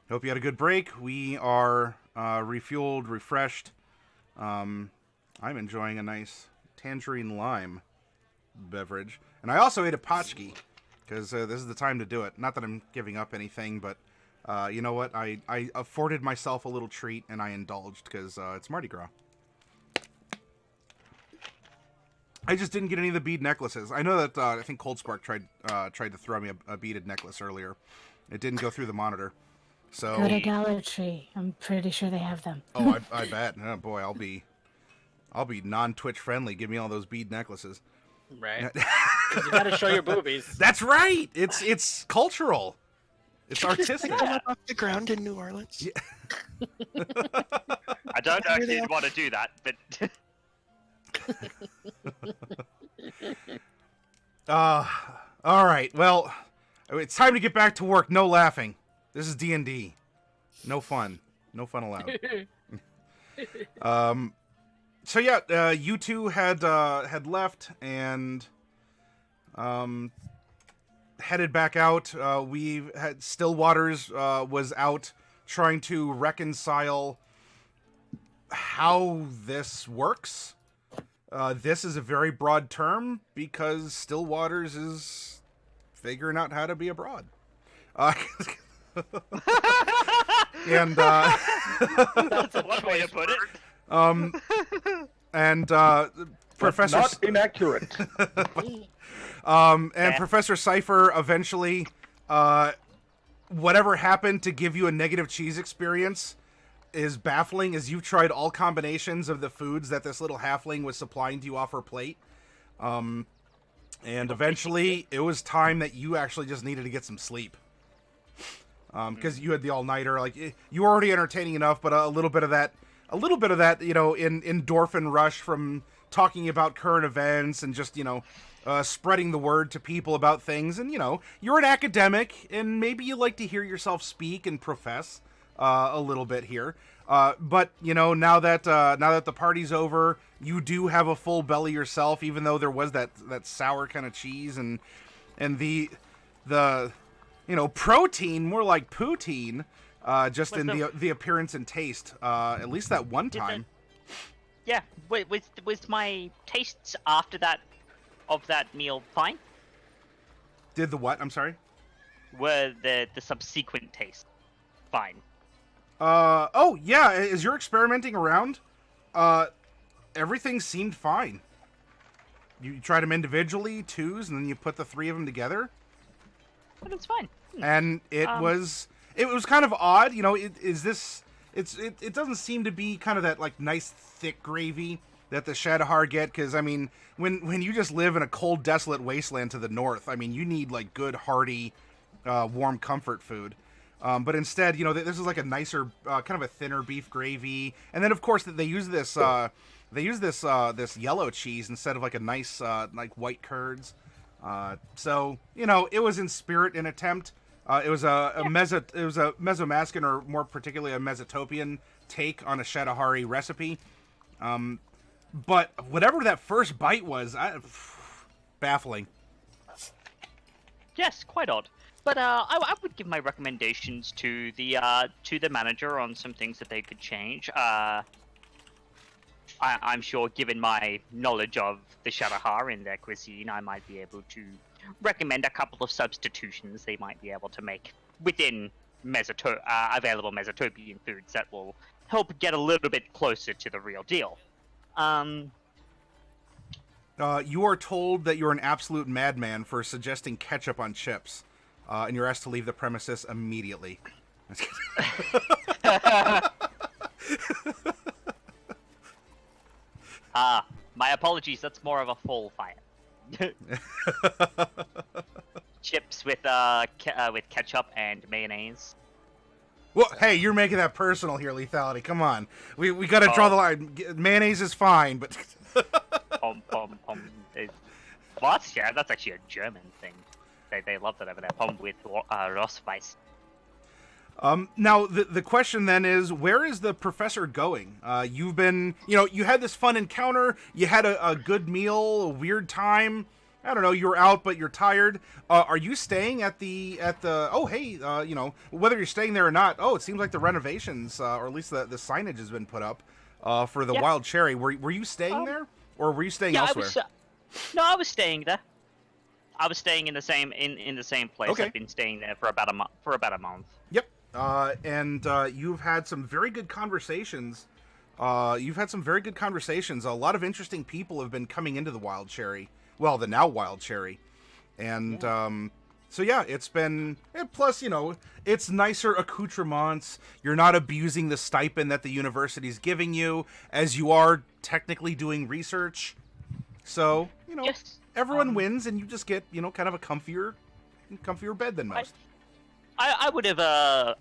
Hope you had a good break. We are refueled, refreshed. I'm enjoying a nice tangerine lime beverage. And I also ate a potchki, because this is the time to do it. Not that I'm giving up anything, but you know what? I afforded myself a little treat, and I indulged, because it's Mardi Gras. I just didn't get any of the bead necklaces. I know that I think Cold Spark tried to throw me a beaded necklace earlier. It didn't go through the monitor. So Go to Dollar Tree. I'm pretty sure they have them. oh, I bet. Oh boy, I'll be non-Twitch friendly. Give me all those bead necklaces. Right. You gotta show your boobies. That's right. It's cultural. It's artistic. Come off the ground in New Orleans. Yeah. I don't know if you'd want to do that, but all right. Well, it's time to get back to work. No laughing. This is D&D. No fun. No fun allowed. So yeah, you two had left and headed back out. We had Stillwaters was out trying to reconcile how this works. This is a very broad term because Stillwaters is figuring out how to be abroad. And that's one way to put it. And Professor not inaccurate. And Professor Cypher eventually, whatever happened to give you a negative cheese experience is baffling, as you've tried all combinations of the foods that this little halfling was supplying to you off her plate. And eventually, it was time that you actually just needed to get some sleep. Because you had the all-nighter, like you were already entertaining enough, but a little bit of that, you know, endorphin rush from talking about current events and just, you know, spreading the word to people about things. And, you know, you're an academic, and maybe you like to hear yourself speak and profess a little bit here. But, you know, now that the party's over, you do have a full belly yourself, even though there was that sour kind of cheese and the you know, protein, more like poutine, just in the appearance and taste, at least that one time. Yeah, was my tastes after that, of that meal fine? Did the what? I'm sorry? Were the subsequent tastes fine? Oh, yeah, as you're experimenting around, everything seemed fine. You tried them individually, twos, and then you put the three of them together. But it's fine. And it was kind of odd, you know. It doesn't seem to be kind of that like nice thick gravy that the Shadowhar get, because I mean, when you just live in a cold, desolate wasteland to the north, I mean, you need like good, hearty, warm comfort food. But instead, you know, this is like a nicer, kind of a thinner beef gravy, and then of course they use this this yellow cheese instead of like a nice like white curds. So, you know, it was in spirit an attempt. It was a Mesomascan, or more particularly a Mesotopian take on a Shadowhari recipe. But whatever that first bite was, baffling. Yes, quite odd. But I would give my recommendations to the manager on some things that they could change. I'm sure, given my knowledge of the Shadowhar and their cuisine, I might be able to recommend a couple of substitutions they might be able to make within available Mesotopian foods that will help get a little bit closer to the real deal. You are told that you're an absolute madman for suggesting ketchup on chips, and you're asked to leave the premises immediately. My apologies, that's more of a full fire. Chips with ketchup and mayonnaise. Well, hey, you're making that personal here, Lethality. Come on, we gotta draw the line. Mayonnaise is fine, but Pom pom pom. What? Yeah, that's actually a German thing. They love that over there. Pom with Rostweiss. Now, the question then is, where is the professor going? You've been, you know, you had this fun encounter, you had a good meal, a weird time. I don't know, you're out, but you're tired. Are you staying at the? Oh, hey, you know, whether you're staying there or not. Oh, it seems like the renovations, or at least the signage has been put up, for the Yeah. Wild Cherry. Were you staying there, or were you staying Yeah, elsewhere? No, I was staying there. I was staying in the same in the same place. Okay. I've been staying there for about a month. Yep. And you've had some very good conversations. You've had some very good conversations. A lot of interesting people have been coming into the Wild Cherry. Well, the now Wild Cherry. And so yeah, it's been. And plus, you know, it's nicer accoutrements. You're not abusing the stipend that the university's giving you, as you are technically doing research. So you know, Yes. everyone wins, and you just get, you know, kind of a comfier bed than most. I would have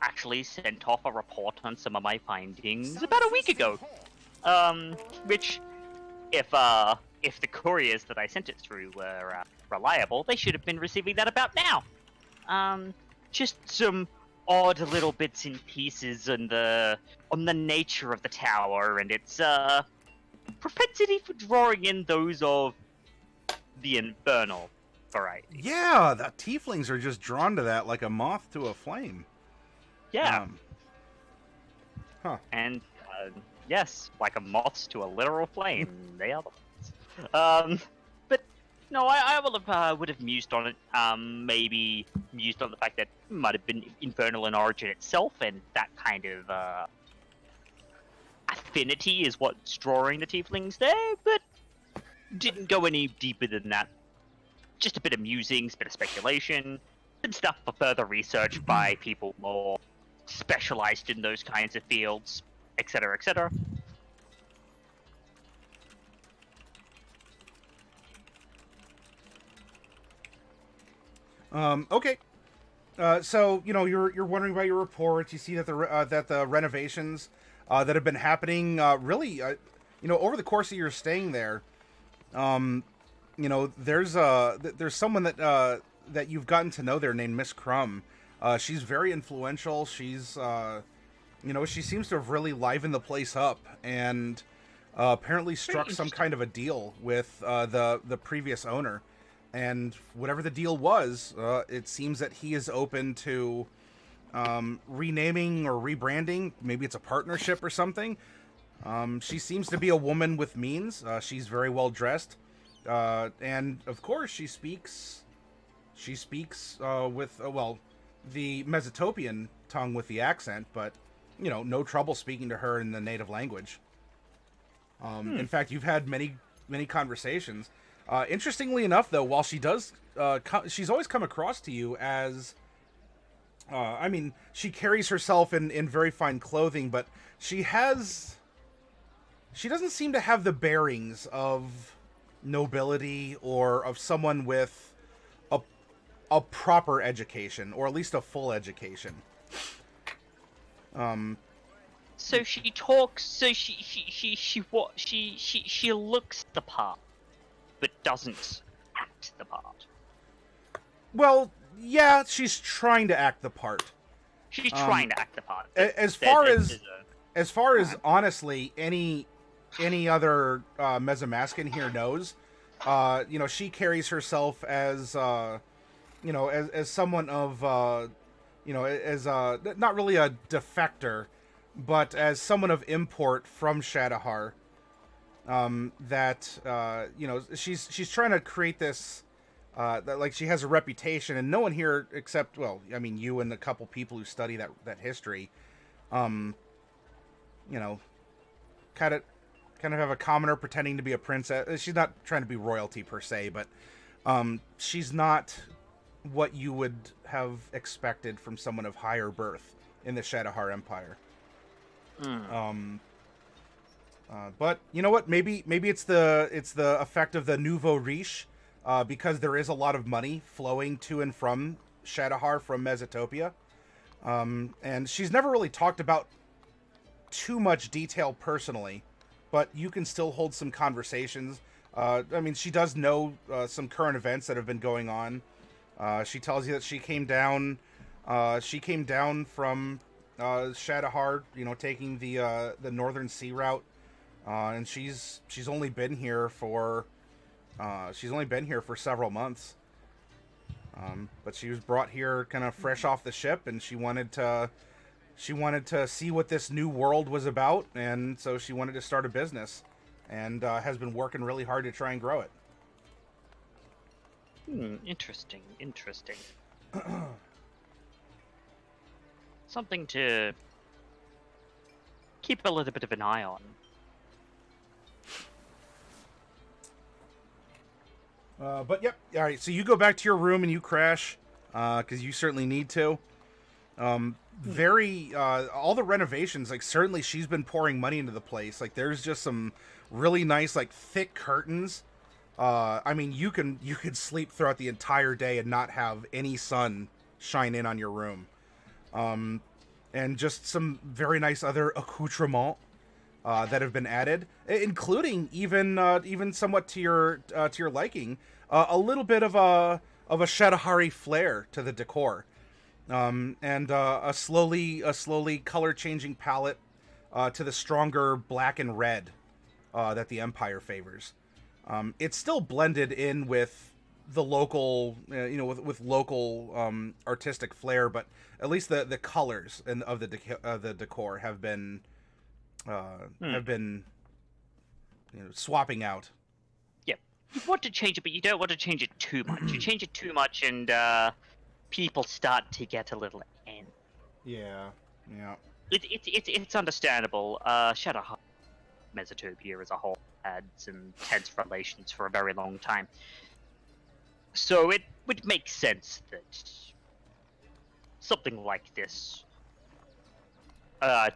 actually sent off a report on some of my findings about a week ago. Which, if the couriers that I sent it through were reliable, they should have been receiving that about now. Just some odd little bits and pieces on the nature of the tower and its propensity for drawing in those of the infernal variety. Yeah, the tieflings are just drawn to that like a moth to a flame. Yeah. And And yes, like a moth to a literal flame, they are the ones. But no, I would have mused on it. Maybe mused on the fact that it might have been infernal in origin itself, and that kind of affinity is what's drawing the tieflings there. But didn't go any deeper than that. Just a bit of musings, bit of speculation, some stuff for further research by people more specialized in those kinds of fields, etc., etc. Okay. So you know, you're wondering about your reports. You see that the renovations that have been happening really, you know, over the course of your staying there. You know, there's someone that you've gotten to know there named Miss Crumb. She's very influential. She's you know, she seems to have really livened the place up, and apparently struck some kind of a deal with the previous owner. And whatever the deal was, it seems that he is open to renaming or rebranding. Maybe it's a partnership or something. She seems to be a woman with means. She's very well dressed, and of course she speaks. She speaks with well, the Mesotopian tongue with the accent, but you know, no trouble speaking to her in the native language. In fact, you've had many conversations. Interestingly enough, though, while she does, she's always come across to you as, I mean, she carries herself in very fine clothing, but she doesn't seem to have the bearings of nobility or of someone with a proper education, or at least a full education. So she talks. So she looks the part, but doesn't act the part. Well, yeah, she's trying to act the part. She's trying to act the part. As far as honestly, any other Mesomaskin here knows, you know, she carries herself as you know, as someone of you know, as not really a defector, but as someone of import from Shadowhar. That you know, she's trying to create this that, like, she has a reputation, and no one here except, well, I mean, you and a couple people who study that history, you know, kind of have a commoner pretending to be a princess. She's not trying to be royalty per se, but she's not what you would have expected from someone of higher birth in the Shadowhar Empire. But you know what? Maybe it's the effect of the nouveau riche, because there is a lot of money flowing to and from Shadowhar from Mesotopia, and she's never really talked about too much detail personally, but you can still hold some conversations. I mean, she does know some current events that have been going on. She tells you that she came down from Shadowhar, you know, taking the northern sea route. And she's only been here for She's only been here for several months. But she was brought here kind of fresh off the ship, and she wanted to see what this new world was about, and so she wanted to start a business, and has been working really hard to try and grow it. Interesting. Something to keep a little bit of an eye on. But yep, all right. So you go back to your room and you crash, because you certainly need to. All the renovations, like certainly she's been pouring money into the place. Like there's just some really nice, like thick curtains. I mean, you could sleep throughout the entire day and not have any sun shine in on your room. And just some very nice other accoutrements that have been added, including even somewhat to your liking, a little bit of a Shadowhari flair to the decor, and a slowly color changing palette to the stronger black and red that the Empire favors. It's still blended in with the local, with local artistic flair, but at least the colors of the decor have been swapping out. Yep. You want to change it, but you don't want to change it too much. You change it too much, and people start to get a little angry. Yeah. It's understandable. Shadowheart, Mesotopia as a whole had some tense relations for a very long time, so it would make sense that something like this,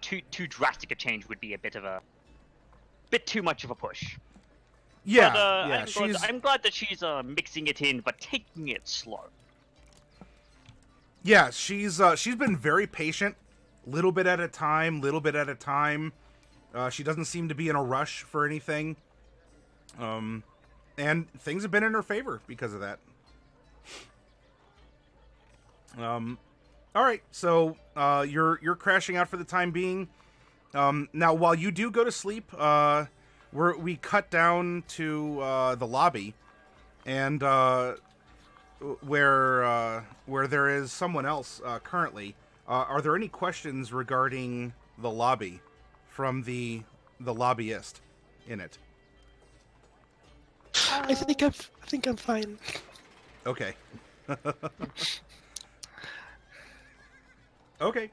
too drastic a change would be a bit too much of a push. Yeah, but, I'm glad that she's mixing it in, but taking it slow. Yeah, she's been very patient, little bit at a time. She doesn't seem to be in a rush for anything. And things have been in her favor because of that. All right, so you're crashing out for the time being. Now, while you do go to sleep, we cut down to the lobby, and where there is someone else currently. Are there any questions regarding the lobby from the lobbyist in it? I think I'm fine. Okay. Okay.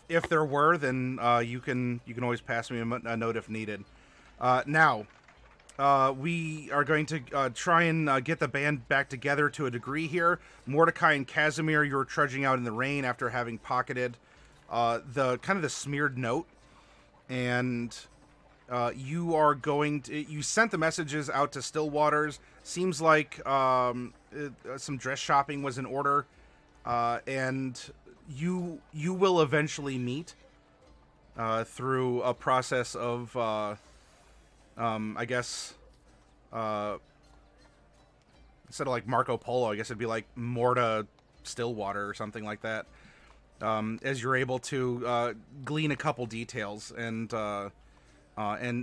If there were, then you can always pass me a note if needed. Now, we are going to try and get the band back together to a degree here. Mordecai and Casimir, you're trudging out in the rain after having pocketed the smeared note, and you sent the messages out to Stillwaters. Seems like some dress shopping was in order, and you will eventually meet through a process of I guess instead of like Marco Polo, I guess it'd be like Morta Stillwater or something like that, as you're able to glean a couple details and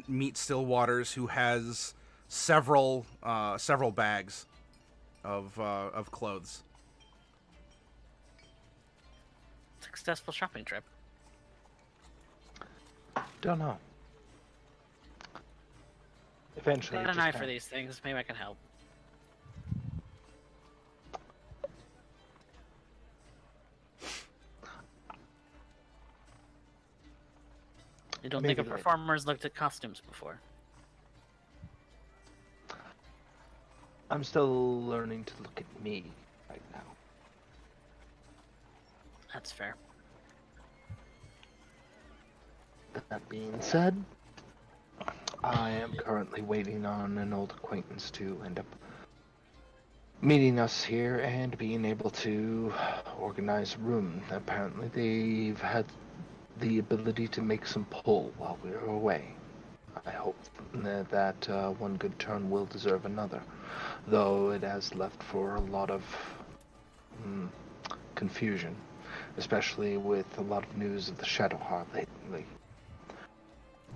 meet Stillwaters, who has several bags of clothes. Successful shopping trip. Don't know. Eventually. I got an eye for these things. Maybe I can help. You don't think a performer's looked at costumes before? I'm still learning to look at me right now. That's fair. That being said, I am currently waiting on an old acquaintance to end up meeting us here and being able to organize a room. Apparently they've had the ability to make some pull while we were away. I hope that one good turn will deserve another, though it has left for a lot of confusion, especially with a lot of news of the Shadowheart lately.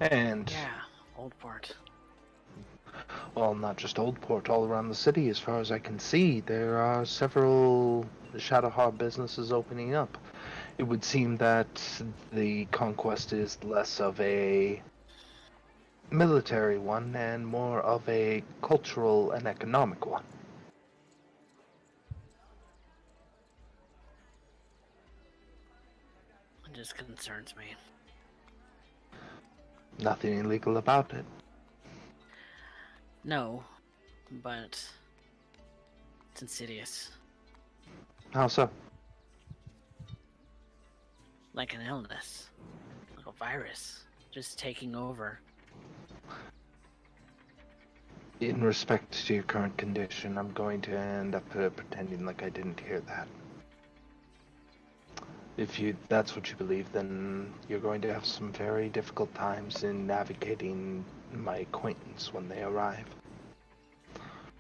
And yeah, old port. well, not just Oldport, all around the city. As far as I can see, there are several Shadowheart businesses opening up. It would seem that the conquest is less of a military one and more of a cultural and economic one. It just concerns me. Nothing illegal about it. No, but it's insidious. How so? Like an illness. Like a virus. Just taking over. In respect to your current condition, I'm going to end up pretending like I didn't hear that. If that's what you believe, then you're going to have some very difficult times in navigating my acquaintance when they arrive.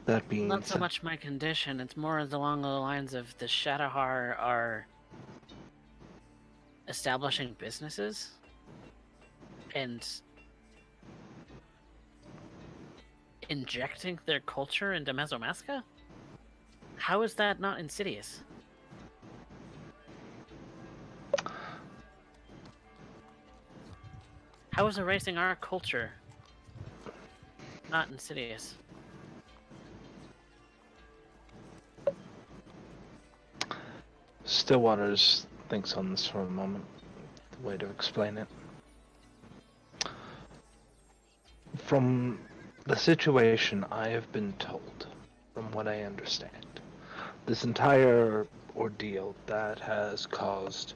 That being Not so said, much my condition, it's more along the lines of the Shadowhar are establishing businesses and injecting their culture into Mesomasca? How is that not insidious? How is erasing our culture not insidious? Stillwaters thinks on this for a moment. The way to explain it. From the situation I have been told, from what I understand, this entire ordeal that has caused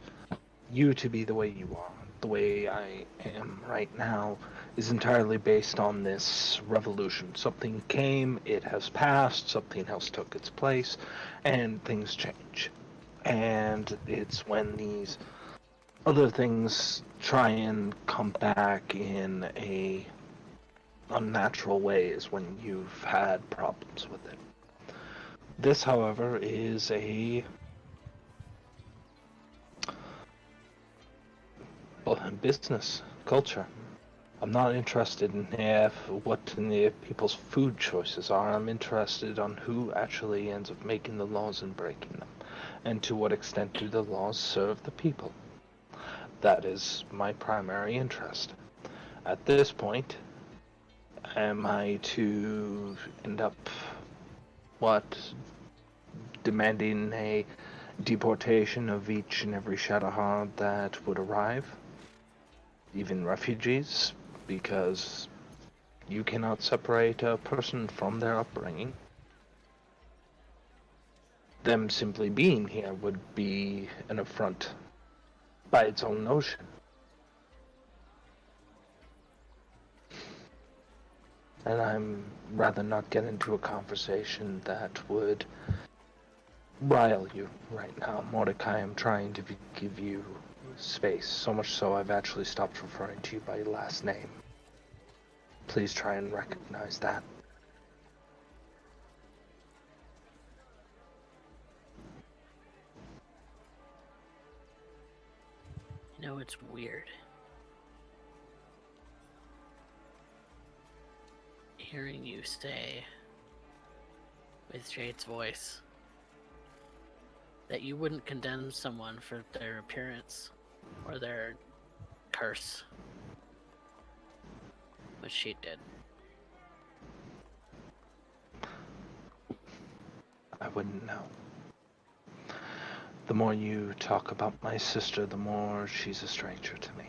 you to be the way you are, the way I am right now, is entirely based on this revolution. Something came, it has passed, something else took its place, and things change. And it's when these other things try and come back in a unnatural way is when you've had problems with it. This, however, is a business culture. I'm not interested in what the people's food choices are. I'm interested on who actually ends up making the laws and breaking them, and to what extent do the laws serve the people. That is my primary interest. At this point, am I to end up, demanding a deportation of each and every Shadowheart that would arrive? Even refugees? Because you cannot separate a person from their upbringing. Them simply being here would be an affront by its own notion. And I'm rather not get into a conversation that would rile you right now. Mordecai, I'm trying to give you space, so much so I've actually stopped referring to you by your last name. Please try and recognize that. You know, it's weird. Hearing you say, with Jade's voice, that you wouldn't condemn someone for their appearance or their curse, but she did. I wouldn't know. The more you talk about my sister, the more she's a stranger to me.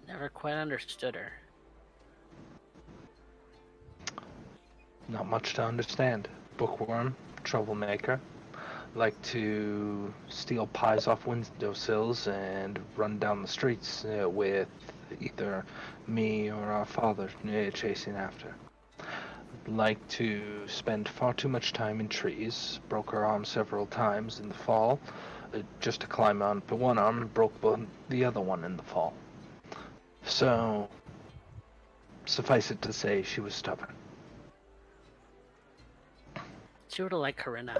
Never quite understood her. Not much to understand. Bookworm, troublemaker, like to steal pies off windowsills and run down the streets with either me or our father chasing after. Like to spend far too much time in trees, broke her arm several times in the fall, just to climb on one arm and broke the other one in the fall. So, suffice it to say, she was stubborn. She would have liked Corinna.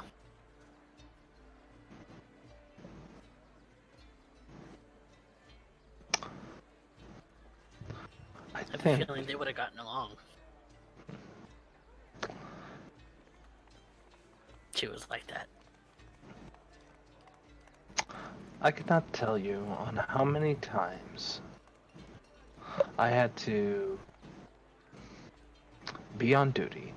I have a feeling they would have gotten along. She was like that. I could not tell you on how many times I had to be on duty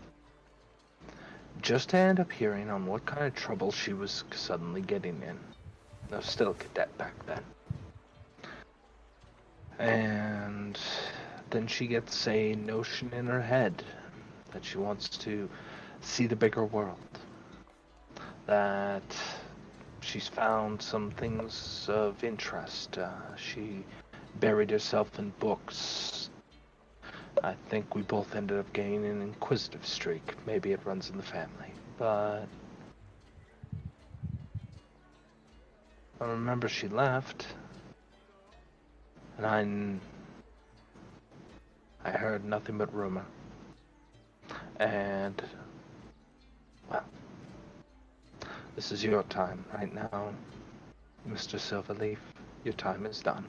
just to end up hearing on what kind of trouble she was suddenly getting in. I was still a cadet back then. And then she gets a notion in her head that she wants to see the bigger world. That she's found some things of interest. She buried herself in books. I think we both ended up getting an inquisitive streak. Maybe it runs in the family. But I remember she left. And I heard nothing but rumor. And, well, this is your time right now, Mr. Silverleaf. Your time is done.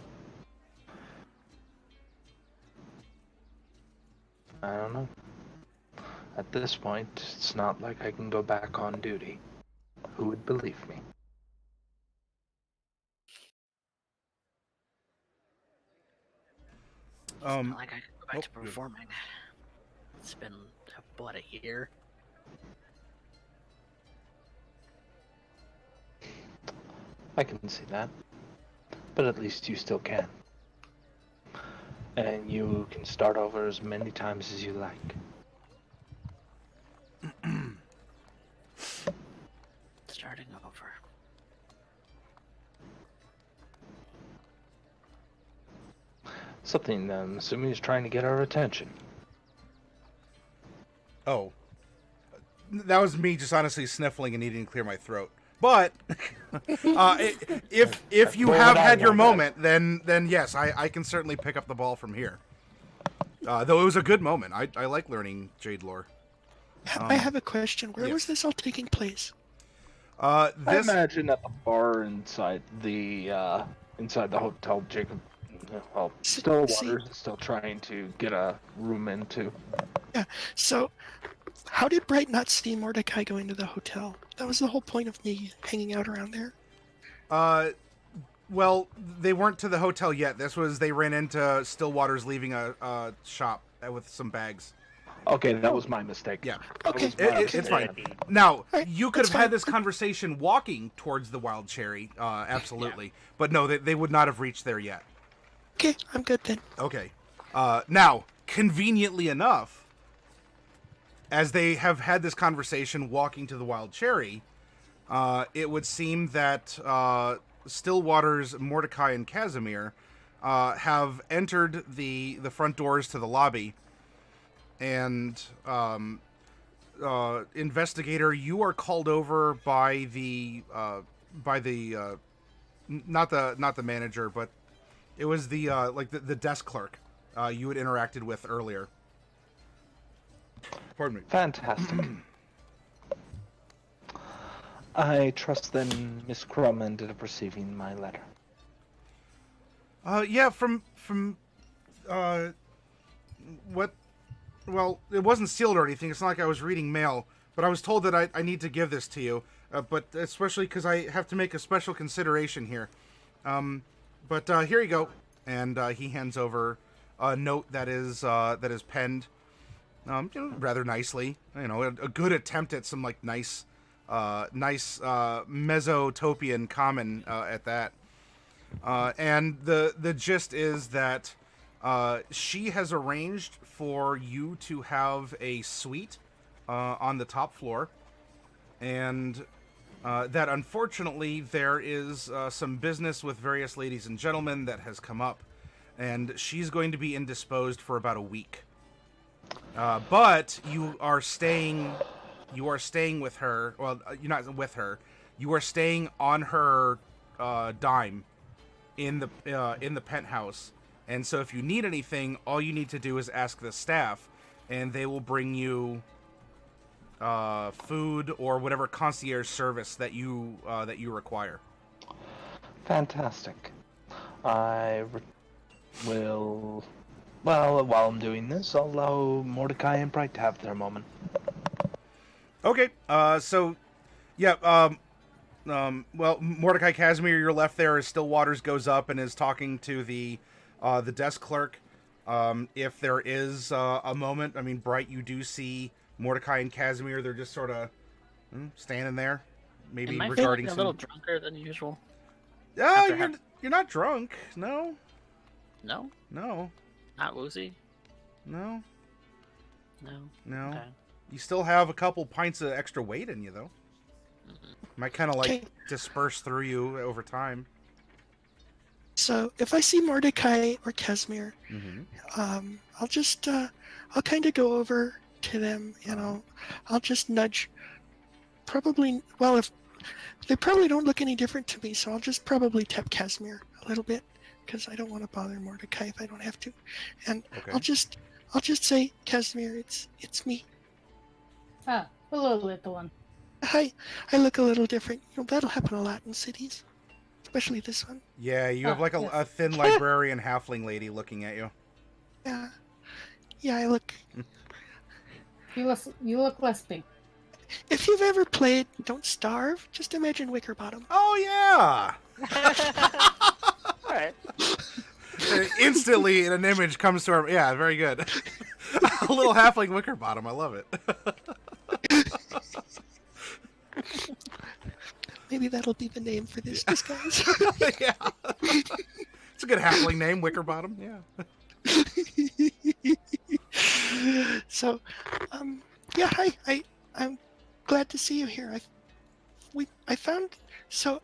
I don't know. At this point, it's not like I can go back on duty. Who would believe me? It's not like I could go back to good. performing. It's been, what, a year? I can see that. But at least you still can. And you can start over as many times as you like. Starting over. Something, I'm assuming, is trying to get our attention. Oh. That was me just honestly sniffling and needing to clear my throat. But if you have had your moment, then yes, I can certainly pick up the ball from here. Though it was a good moment. I like learning Jade lore. I have a question. Where yes. was this all taking place? I This imagine at the bar inside the hotel, Jacob. Well, Stillwater's still trying to get a room into. Yeah. So, how did Bright not see Mordecai go into the hotel? That was the whole point of me hanging out around there. well, they weren't to the hotel yet. They ran into Stillwater's leaving a shop with some bags. Okay, that was my mistake. Yeah. Okay. It's fine. Now, Right, you could that's have had fine. this conversation walking towards the Wild Cherry, absolutely. But no, they would not have reached there yet. Okay, I'm good then. Okay. Now, conveniently enough, as they have had this conversation walking to the Wild Cherry, it would seem that Stillwater's Mordecai and Casimir have entered the front doors to the lobby. And investigator, you are called over by the not the manager, but it was the the desk clerk you had interacted with earlier. Pardon me. Fantastic. I trust then Miss Crumb ended up receiving my letter. Yeah, from what? Well, it wasn't sealed or anything. It's not like I was reading mail, but I was told that I need to give this to you. But especially because I have to make a special consideration here. But here you go, and he hands over a note that is penned, rather nicely. You know, a good attempt at some like nice Mesotopian common at that. And the gist is that she has arranged for you to have a suite on the top floor, and that unfortunately there is some business with various ladies and gentlemen that has come up, and she's going to be indisposed for about a week. But you are staying with her. Well, you're not with her. You are staying on her dime in the penthouse. And so if you need anything, all you need to do is ask the staff, and they will bring you food or whatever concierge service that you require. Fantastic. I will Well, while I'm doing this, I'll allow Mordecai and Bright to have their moment. Okay. So, yeah. Well, Mordecai Casimir, you're left there as Stillwaters goes up and is talking to the desk clerk. If there is a moment, I mean, Bright, you do see Mordecai and Casimir. They're just sort of standing there, maybe Am I regarding feeling a some. little drunker than usual? Ah, after you're not drunk. No, No, no, not woozy. no, No. no. Okay. You still have a couple pints of extra weight in you, though. Might kind of like Okay. disperse through you over time. So if I see Mordecai or Casimir, Mm-hmm. I'll kind of go over to them and I'll just nudge. Probably, well, if they probably don't look any different to me, so I'll just probably tap Casimir a little bit because I don't want to bother Mordecai if I don't have to, and Okay. I'll just say, Casimir, it's me. Ah, hello, little one. Hi, I look a little different. You know, that'll happen a lot in cities, especially this one. Yeah, you have like yes. a thin librarian halfling lady looking at you. Yeah, yeah, I look. You look less pink. If you've ever played Don't Starve, just imagine Wickerbottom. Oh yeah! All right. Instantly, an image comes to our. Yeah, very good. A little halfling Wickerbottom. I love it. Maybe that'll be the name for this disguise. Yeah, it's a good halfling name, Wickerbottom. Yeah. So, yeah, hi. I'm glad to see you here. I found so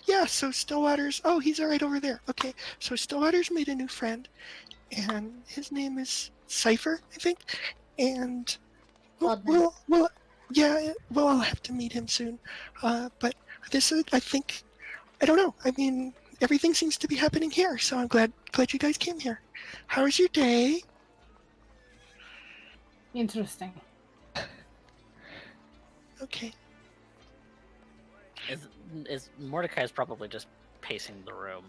yeah. So Stillwaters. Oh, he's right over there. Okay. So Stillwaters made a new friend, and his name is Cipher, I think. And Odd name. yeah. Well, I'll have to meet him soon. But this is, I think, I don't know. I mean, everything seems to be happening here, so I'm glad you guys came here. How was your day? Interesting. Okay. Is Mordecai's probably just pacing the room.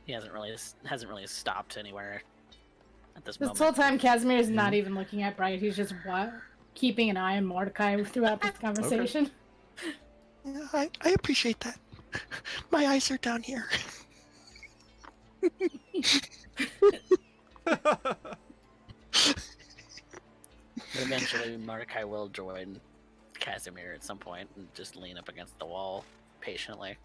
He hasn't really stopped anywhere at this This moment. whole time, Casimir is not even looking at Bright. He's just keeping an eye on Mordecai throughout this conversation. Yeah, I appreciate that. My eyes are down here. Eventually, Mordecai will join Casimir at some point and just lean up against the wall patiently.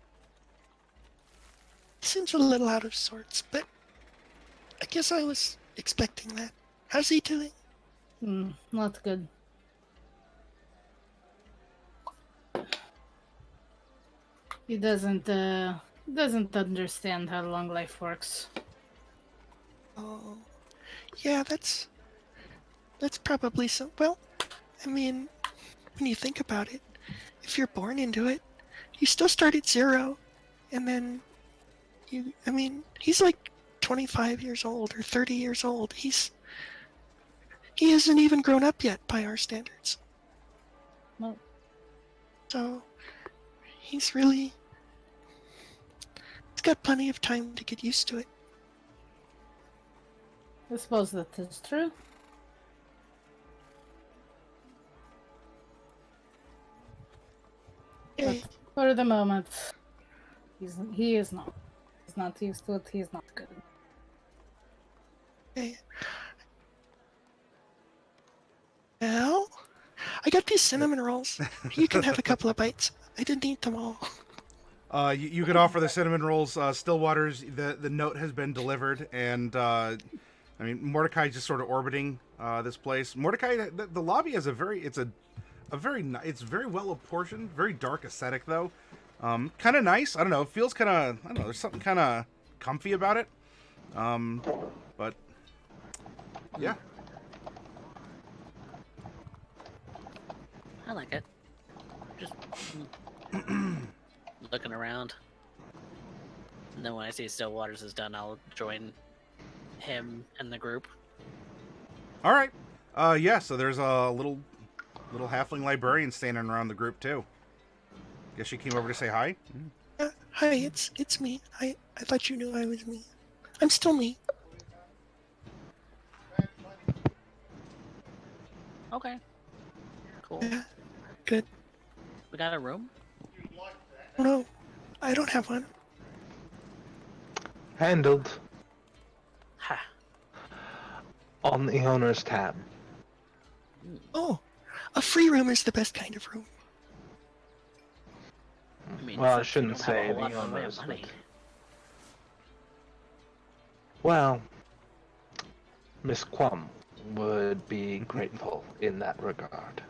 Seems a little out of sorts, but I guess I was expecting that. How's he doing? Not good. He doesn't understand how long life works. Oh, yeah, that's probably so. Well, I mean, when you think about it, if you're born into it, you still start at 0, and then he's like 25 years old or 30 years old. He hasn't even grown up yet by our standards. No. So he's got plenty of time to get used to it. I suppose that is true. Hey, But for the moment, he is not. He's not used to it. He's not good. hey. Well, I got these cinnamon rolls. You can have a couple of bites. I didn't eat them all. You could offer the cinnamon rolls. Stillwaters, the note has been delivered, and I mean Mordecai just sort of orbiting this place. Mordecai, the lobby has it's very well apportioned, very dark aesthetic though. Kind of nice. I don't know. It feels kind of, I don't know. There's something kind of comfy about it. But yeah. I like it. Just looking around. And then when I see Stillwaters is done, I'll join him and the group. All right. Yeah. So there's a little halfling librarian standing around the group too. Guess she came over to say hi. Hi, it's me. I thought you knew I was me. I'm still me. Okay. Cool. Yeah, good. We got a room? Oh, no, I don't have one. Handled Ha. on the owner's tab. Oh, a free room is the best kind of room. I mean, Well, I since we shouldn't don't have a say whole lot the in the way of owners, but money. well, Miss Quam would be grateful in that regard.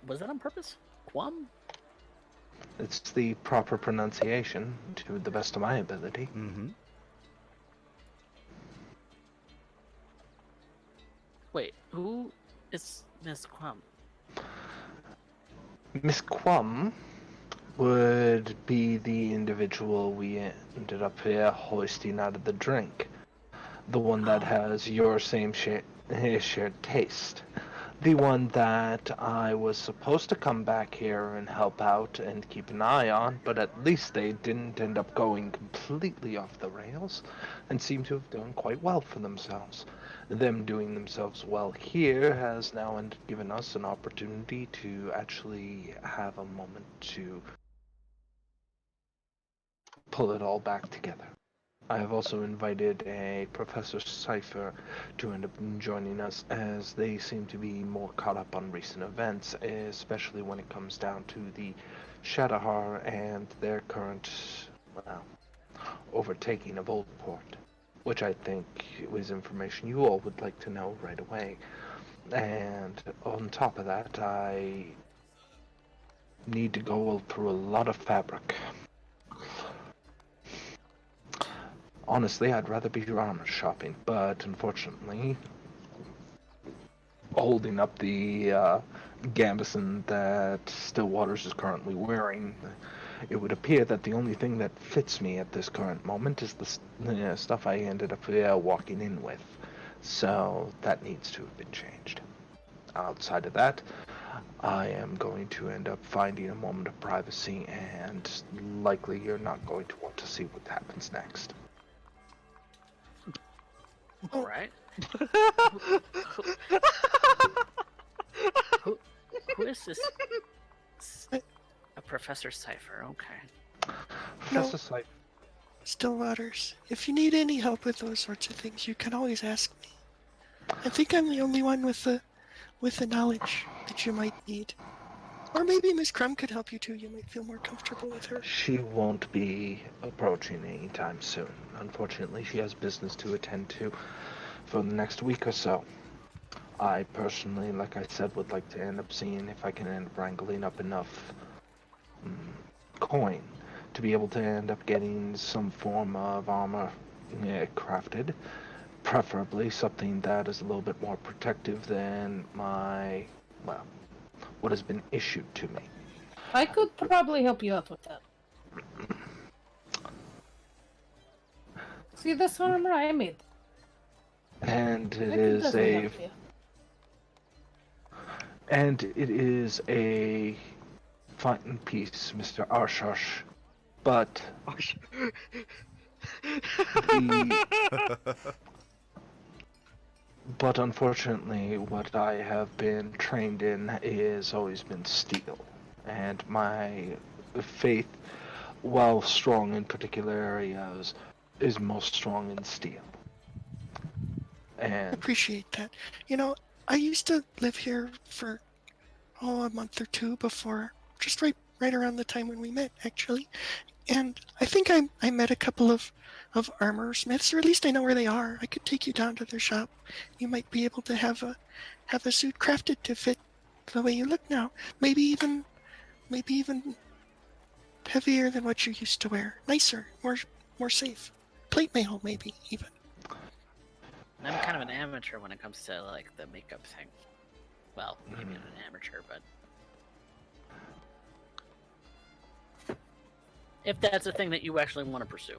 Was that on purpose? Quam? It's the proper pronunciation to the best of my ability. Mm-hmm. Wait, who is Miss Quam? Miss Quam would be the individual we ended up here hoisting out of the drink. The one that has your same shared taste. The one that I was supposed to come back here and help out and keep an eye on, but at least they didn't end up going completely off the rails and seem to have done quite well for themselves. Them doing themselves well here has now given us an opportunity to actually have a moment to pull it all back together. I have also invited a Professor Cypher to end up joining us, as they seem to be more caught up on recent events, especially when it comes down to the Shadowhar and their current, well, overtaking of Oldport, which I think was information you all would like to know right away. And on top of that, I need to go through a lot of fabric. Honestly, I'd rather be armor shopping, but unfortunately, holding up the gambeson that Stillwaters is currently wearing, it would appear that the only thing that fits me at this current moment is the stuff I ended up walking in with. So that needs to have been changed. Outside of that, I am going to end up finding a moment of privacy, and likely you're not going to want to see what happens next. Alright. Who is this? A Professor Cypher, okay. Professor Cypher. Stillwaters, if you need any help with those sorts of things, you can always ask me. I think I'm the only one with the knowledge that you might need. Or maybe Miss Crumb could help you too. You might feel more comfortable with her. She won't be approaching anytime soon. Unfortunately, she has business to attend to for the next week or so. I personally, like I said, would like to end up seeing if I can end up wrangling up enough coin to be able to end up getting some form of armor crafted. Preferably something that is a little bit more protective than what has been issued to me. I could probably help you out with that. See this armor I made? And I it could is definitely a help you. and it is a fighting piece, Mr. Arsharsh. But but unfortunately, what I have been trained in is always been steel, and my faith, while strong in particular areas, is most strong in steel. And Appreciate that. You know, I used to live here for a month or two before, just right around the time when we met, actually. And I think I met a couple of armor smiths, or at least I know where they are. I could take you down to their shop. You might be able to have a suit crafted to fit the way you look now. Maybe even heavier than what you used to wear. Nicer, more safe. Plate mail, maybe even. I'm kind of an amateur when it comes to like the makeup thing. Well, maybe not an amateur, but if that's a thing that you actually want to pursue.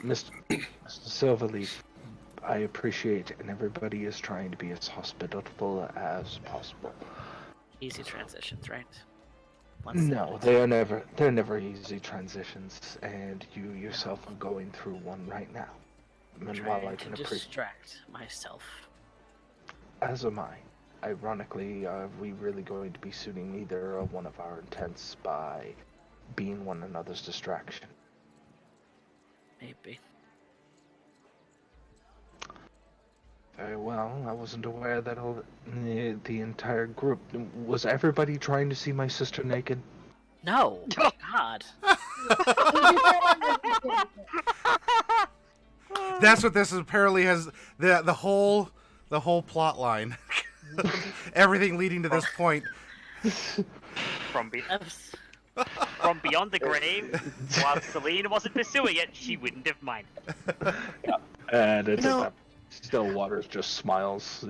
Mr. Silverleaf, I appreciate, and everybody is trying to be as hospitable as possible. Easy transitions, right? No, they're never easy transitions, and you yourself are going through one right now. And while I Trying can to appreciate, distract myself. as am I. Ironically, are we really going to be suiting either of one of our intents by being one another's distraction? Maybe. Very well. I wasn't aware that the entire group... Was everybody trying to see my sister naked? No! God! That's what this apparently has the whole plot line. Everything leading to this point. From, be- That's- from beyond the grave, while Selene wasn't pursuing it, she wouldn't have minded. And it's No. at that Stillwater's just smiles,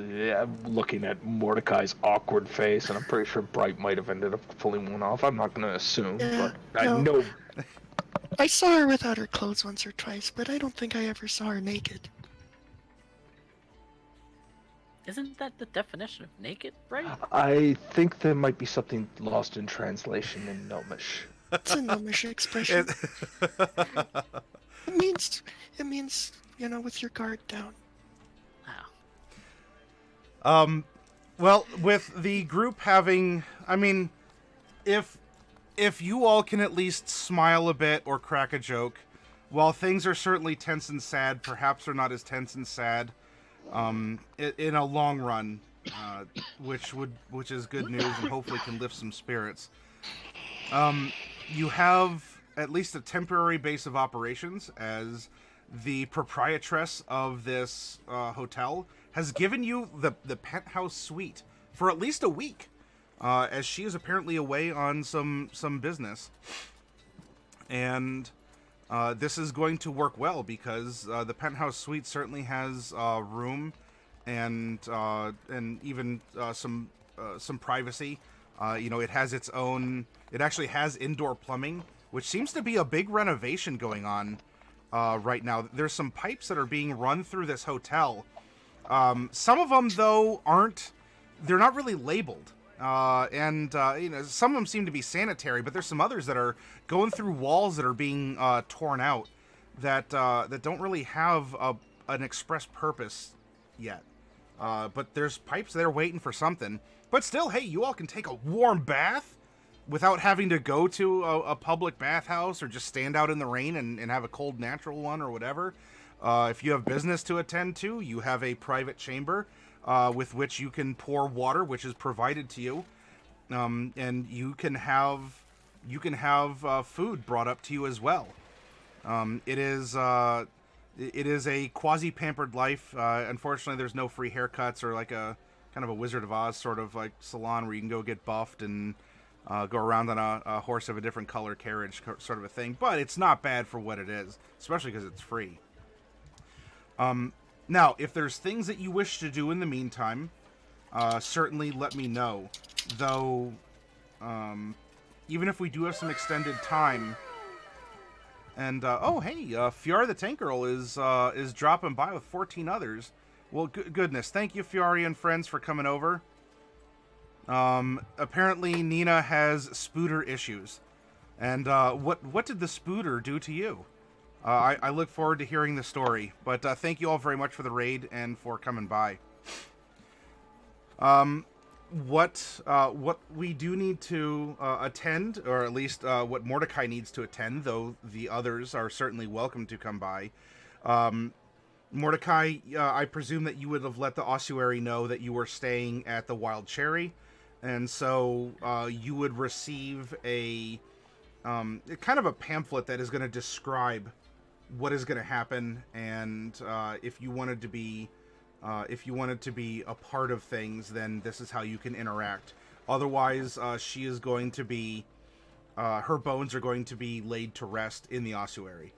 looking at Mordecai's awkward face, and I'm pretty sure Bright might have ended up pulling one off. I'm not going to assume, Yeah, but I no. know. I saw her without her clothes once or twice, but I don't think I ever saw her naked. Isn't that the definition of naked, right? I think there might be something lost in translation in Gnomish. It's a gnomish expression. It means, with your guard down. Wow. Well, with the group having, I mean, if you all can at least smile a bit or crack a joke, while things are certainly tense and sad, perhaps they're not as tense and sad, in a long run, which is good news and hopefully can lift some spirits. You have at least a temporary base of operations, as the proprietress of this hotel has given you the penthouse suite for at least a week, as she is apparently away on some business. And this is going to work well because the penthouse suite certainly has room and even some privacy. It has its own. It actually has indoor plumbing, which seems to be a big renovation going on right now. There's some pipes that are being run through this hotel. Some of them, though, aren't. They're not really labeled. Some of them seem to be sanitary, but there's some others that are going through walls that are being torn out that don't really have an express purpose yet. But there's pipes there waiting for something. But still, hey, you all can take a warm bath without having to go to a public bathhouse or just stand out in the rain and have a cold natural one or whatever. If you have business to attend to, you have a private chamber with which you can pour water, which is provided to you, and you can have food brought up to you as well. It is a quasi-pampered life. Unfortunately, there's no free haircuts or like a kind of a Wizard of Oz sort of like salon where you can go get buffed and go around on a horse of a different color carriage sort of a thing. But it's not bad for what it is, especially because it's free. Now, if there's things that you wish to do in the meantime, certainly let me know. Though, even if we do have some extended time, and oh hey, Fiora the Tank Girl is dropping by with 14 others. Well, goodness, thank you, Fiora and friends, for coming over. Apparently Nina has spooter issues, and what did the spooter do to you? I look forward to hearing the story, but thank you all very much for the raid and for coming by. What we do need to attend, or at least what Mordecai needs to attend, though the others are certainly welcome to come by. Mordecai, I presume that you would have let the ossuary know that you were staying at the Wild Cherry, and so you would receive a kind of a pamphlet that is going to describe what is going to happen, and if you wanted to be a part of things, then this is how you can interact. Otherwise, she is going to be her bones are going to be laid to rest in the ossuary.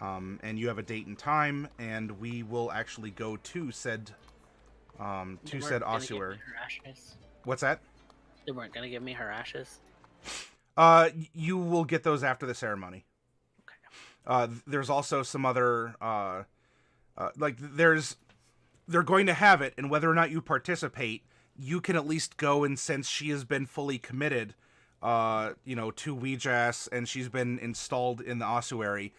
And you have a date and time, and we will actually go to said ossuary. What's that? They weren't gonna give me her ashes. You will get those after the ceremony. Okay. There's also some other they're going to have it, and whether or not you participate, you can at least go, and since she has been fully committed, to Ouija's, and she's been installed in the ossuary,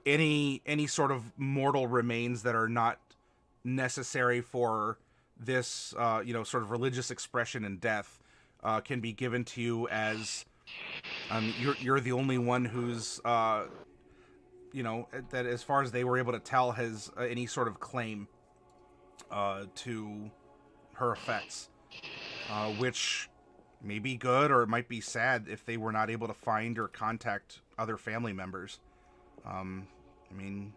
any sort of mortal remains that are not necessary for this sort of religious expression and death can be given to you as you're the only one who's that as far as they were able to tell has any sort of claim to her effects, which may be good or it might be sad if they were not able to find or contact other family members. I mean,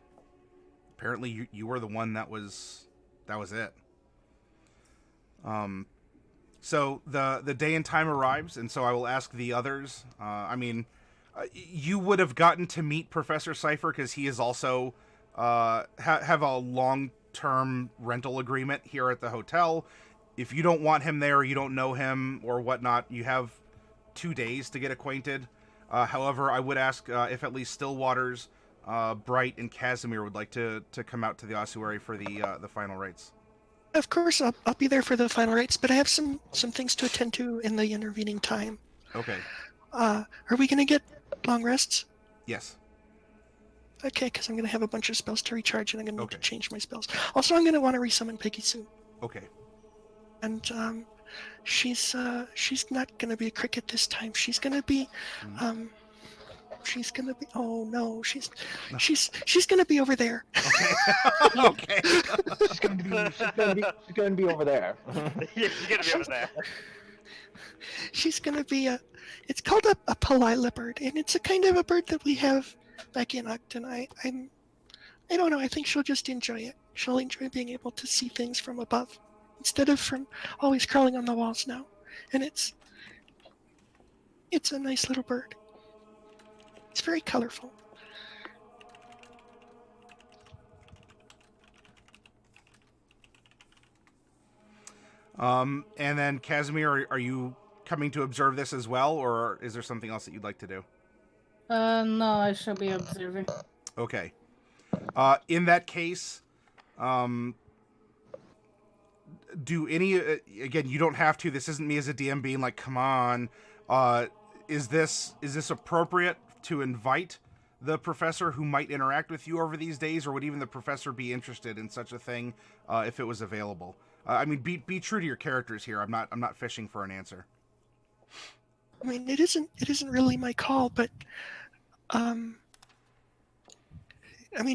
apparently you were the one that was it. So the day and time arrives, and so I will ask the others. You would have gotten to meet Professor Cypher because he is also have a long-term rental agreement here at the hotel. If you don't want him there, you don't know him or whatnot, you have 2 days to get acquainted. However, I would ask if at least Stillwaters, Bright, and Casimir would like to come out to the ossuary for the final rites. Of course, I'll be there for the final rites, but I have some things to attend to in the intervening time. Okay. Are we going to get long rests? Yes. Okay, because I'm going to have a bunch of spells to recharge, and I'm going to need to Okay. change my spells. Also, I'm going to want to resummon Peggy soon. Okay. And she's not going to be a cricket this time. She's going to be oh no, she's going to be over there. Okay. She's going to be over there. Yeah, she's gonna be over there. She's going to be it's called a palila bird, and it's a kind of a bird that we have back in Ogden. I don't know, I think she'll just enjoy it. She'll enjoy being able to see things from above instead of from always crawling on the walls now. And it's a nice little bird. It's very colorful. And then Casimir, are you coming to observe this as well, or is there something else that you'd like to do? No, I shall be observing. Okay. In that case, do any again? You don't have to. This isn't me as a DM being like, "Come on." Is this appropriate to invite the professor who might interact with you over these days, or would even the professor be interested in such a thing if it was available? Be true to your characters here. I'm not fishing for an answer. I mean, it isn't really my call, but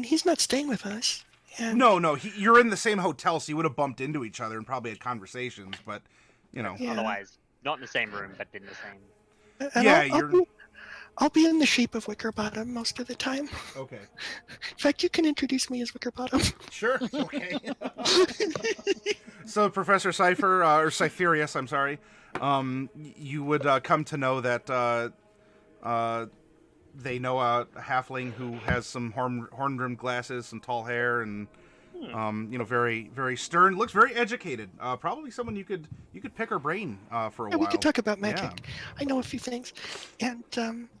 he's not staying with us. And No, you're in the same hotel, so you would have bumped into each other and probably had conversations, but, Yeah. Otherwise, not in the same room, but in the same. and Yeah, I'll be in the shape of Wickerbottom most of the time. Okay. In fact, you can introduce me as Wickerbottom. Sure, okay. So, Professor Cypher, or Cypherius, I'm sorry, you would come to know that they know a halfling who has some horn-rimmed glasses, some tall hair, and very, very stern. Looks very educated. Probably someone you could pick her brain for a while. We could talk about magic. Yeah. I know a few things, and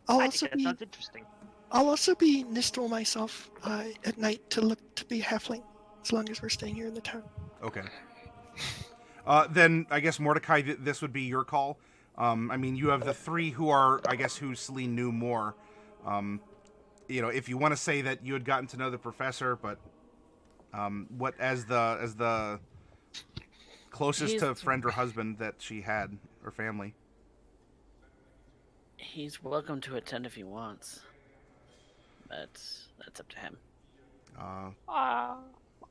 I think that sounds interesting. I'll also be Nistel myself at night to look to be halfling, as long as we're staying here in the town. Okay. Then I guess Mordecai, this would be your call. You have the three who are, I guess, who Selene knew more. If you want to say that you had gotten to know the professor, but what as the closest to friend or husband that she had or family. He's welcome to attend if he wants. That's up to him.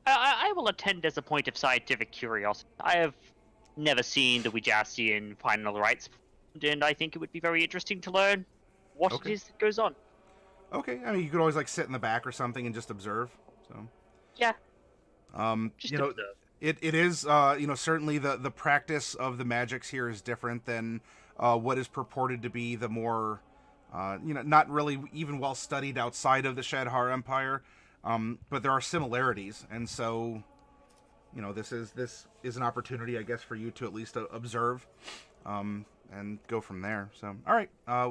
I will attend as a point of scientific curiosity. I have never seen the Wijasian final rites, and I think it would be very interesting to learn what it is that goes on. Okay, you could always sit in the back or something and just observe. So Yeah. Just observe. It is certainly the practice of the magics here is different than what is purported to be the more not really even well studied outside of the Shadhar Empire. But there are similarities, and so, this is an opportunity, I guess, for you to at least observe, and go from there. So, all right,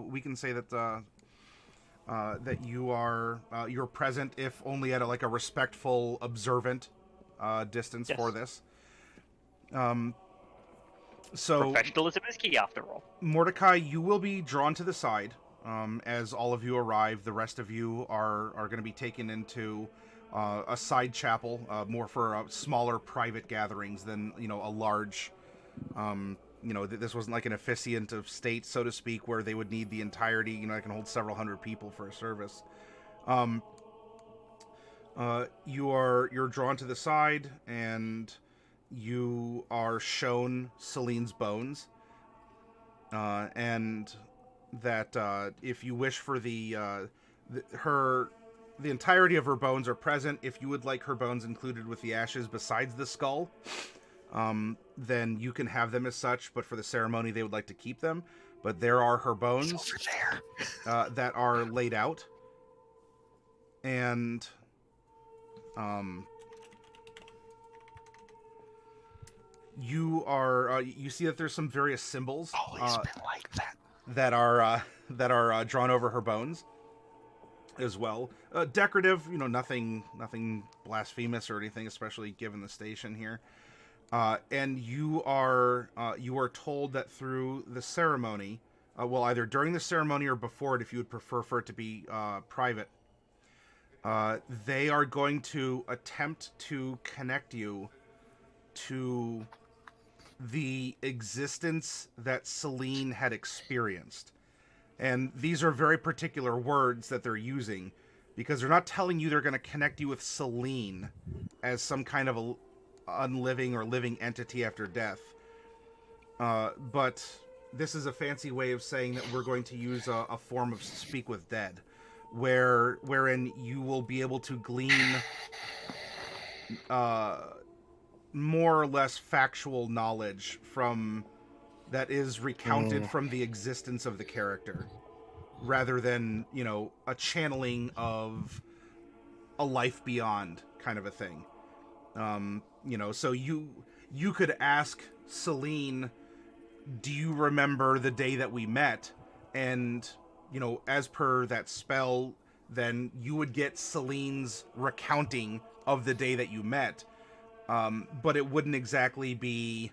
we can say that that you're present, if only at a respectful, observant distance for this. So Professionalism is key, after all. Mordecai, you will be drawn to the side. as all of you arrive, the rest of you are going to be taken into a side chapel, more for smaller private gatherings than a large. This wasn't like an officiant of state, so to speak, where they would need the entirety. It can hold several hundred people for a service. You're drawn to the side, and you are shown Selene's bones, and that if you wish for the entirety of her bones are present. If you would like her bones included with the ashes besides the skull, then you can have them as such. But for the ceremony, they would like to keep them. But there are her bones over there. that are laid out, and you see that there's some various symbols Always been like that. that are drawn over her bones as well. Decorative, nothing blasphemous or anything, especially given the station here. And you are told that through the ceremony, either during the ceremony or before it, if you would prefer for it to be private, they are going to attempt to connect you to the existence that Selene had experienced. And these are very particular words that they're using, because they're not telling you they're going to connect you with Selene as some kind of a unliving or living entity after death. But this is a fancy way of saying that we're going to use a form of speak with dead, wherein you will be able to glean more or less factual knowledge from that is recounted from the existence of the character, rather than a channeling of a life beyond kind of a thing. So you could ask Selene, do you remember the day that we met? And as per that spell, then you would get Selene's recounting of the day that you met. But it wouldn't exactly be,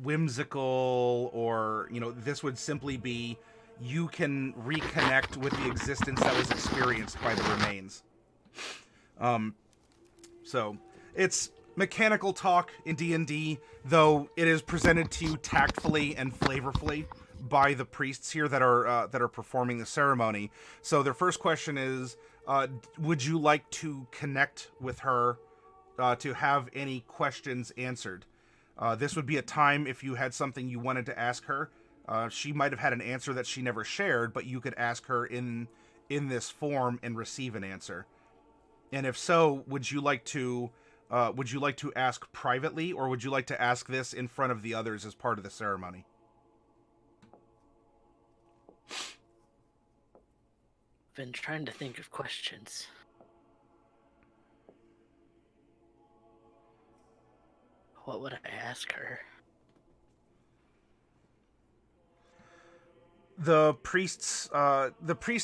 whimsical, or, this would simply be, you can reconnect with the existence that was experienced by the remains. So it's mechanical talk in D&D, though it is presented to you tactfully and flavorfully by the priests here that are performing the ceremony. So their first question is, would you like to connect with her to have any questions answered? This would be a time if you had something you wanted to ask her. She might have had an answer that she never shared, but you could ask her in this form and receive an answer. And if so, would you like to ask privately, or would you like to ask this in front of the others as part of the ceremony? Been trying to think of questions. What would I ask her? The priests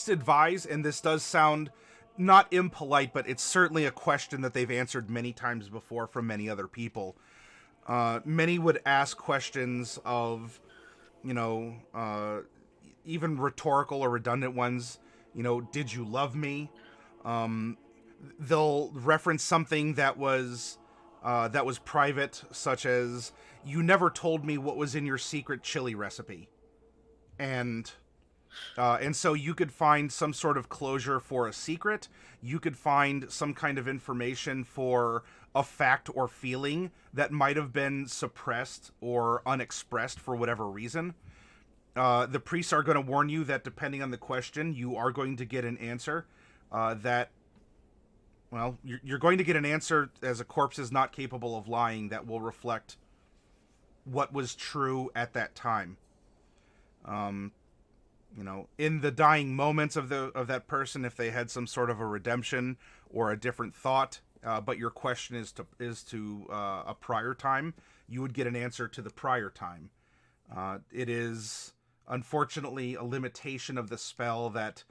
advise, and this does sound not impolite, but it's certainly a question that they've answered many times before from many other people. Many would ask questions of, even rhetorical or redundant ones. Did you love me? They'll reference something that was private, such as, you never told me what was in your secret chili recipe. And so you could find some sort of closure for a secret. You could find some kind of information for a fact or feeling that might have been suppressed or unexpressed for whatever reason. The priests are going to warn you that depending on the question, you are going to get an answer you're going to get an answer, as a corpse is not capable of lying, that will reflect what was true at that time. In the dying moments of that person, if they had some sort of a redemption or a different thought, but your question is to a prior time, you would get an answer to the prior time. It is unfortunately a limitation of the spell that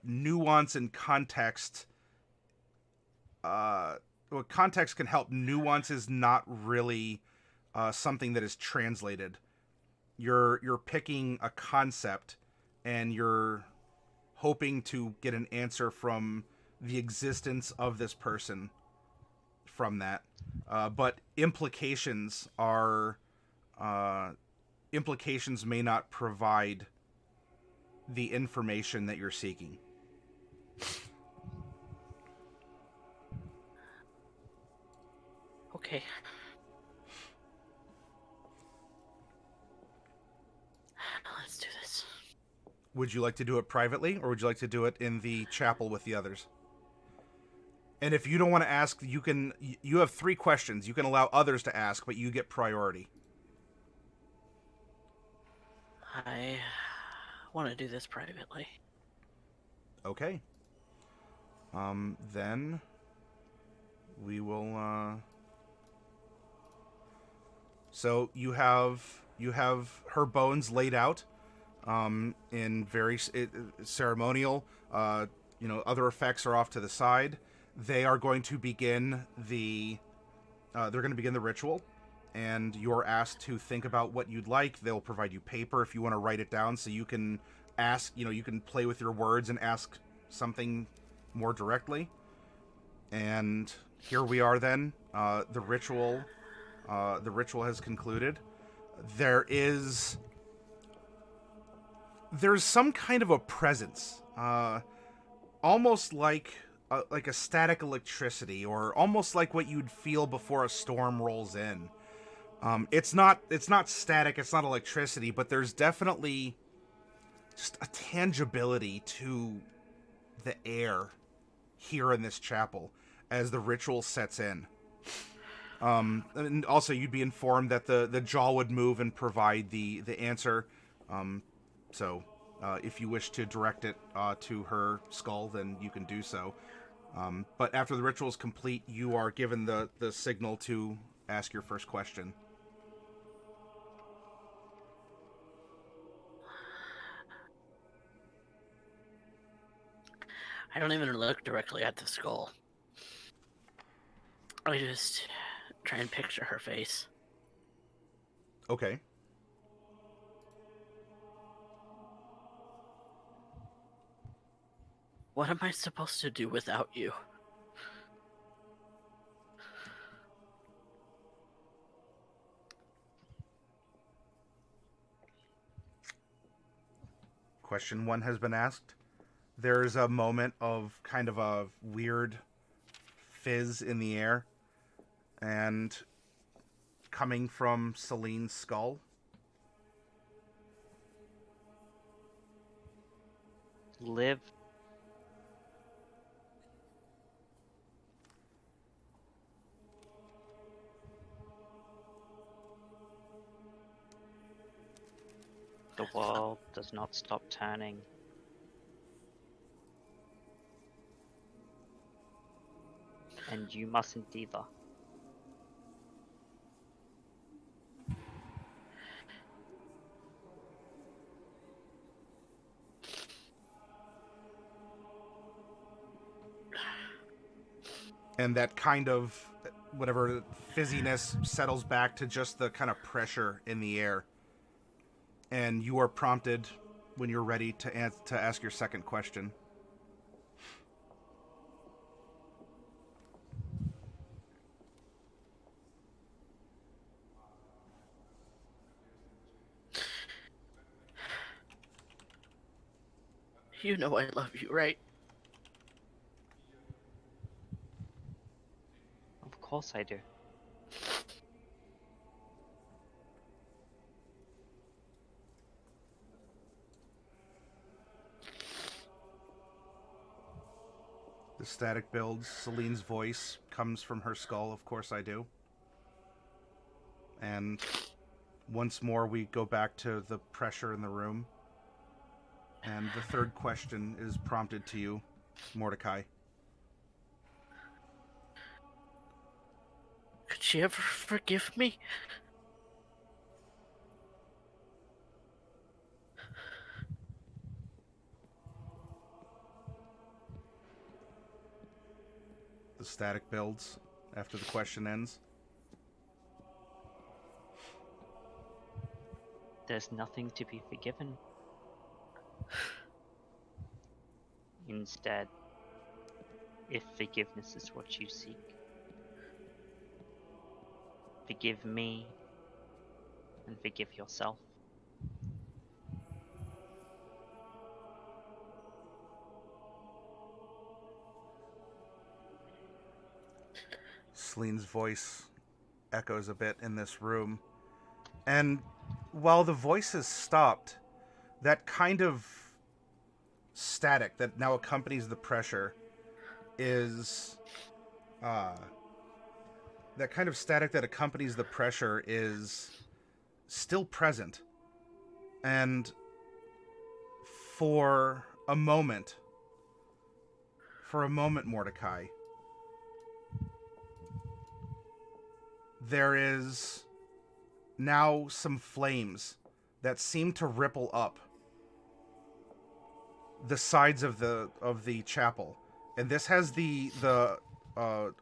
nuance and context. Context can help. Nuance is not really something that is translated. you're picking a concept, and you're hoping to get an answer from the existence of this person from that. But implications may not provide the information that you're seeking. Okay. Let's do this. Would you like to do it privately, or would you like to do it in the chapel with the others? And if you don't want to ask, you have 3 questions. You can allow others to ask, but you get priority. I want to do this privately. Okay. Then we will, so you have her bones laid out, in very ceremonial, other effects are off to the side. They are going to begin the ritual, and you're asked to think about what you'd like. They'll provide you paper if you want to write it down, so you can ask, you can play with your words and ask something more directly. And here we are then. The ritual has concluded. There's some kind of a presence, almost like a static electricity, or almost like what you'd feel before a storm rolls in. It's not static, it's not electricity, but there's definitely just a tangibility to the air here in this chapel as the ritual sets in. And also you'd be informed that the jaw would move and provide the answer. So if you wish to direct it to her skull, then you can do so. But after the ritual is complete, you are given the signal to ask your first question. I don't even look directly at the skull. I just try and picture her face. Okay. What am I supposed to do without you? Question 1 has been asked. There's a moment of kind of a weird fizz in the air, and coming from Selene's skull. Live. The world does not stop turning. And you mustn't either. And that kind of, whatever fizziness settles back to just the kind of pressure in the air. And you are prompted when you're ready to ask your second question. You know I love you, right? Of course I do. The static builds. Selene's voice comes from her skull. Of course I do. And once more we go back to the pressure in the room. And the third question is prompted to you, Mordecai. Could she ever forgive me? The static builds after the question ends. There's nothing to be forgiven. Instead, if forgiveness is what you seek, forgive me and forgive yourself. Selene's voice echoes a bit in this room. And while the voices stopped, that kind of static that now accompanies the pressure is still present. And for a moment, Mordecai, there is now some flames that seem to ripple up the sides of the chapel, and this has the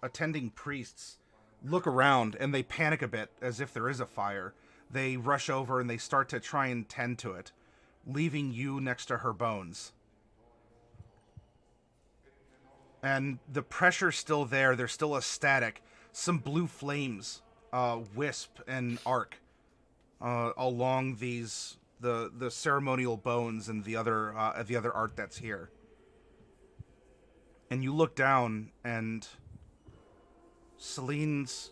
attending priests look around, and they panic a bit as if there is a fire. They rush over and they start to try and tend to it, leaving you next to her bones. And the pressure's still there. There's still a static. Some blue flames wisp and arc along these the ceremonial bones and the other art that's here. And you look down, and Selene's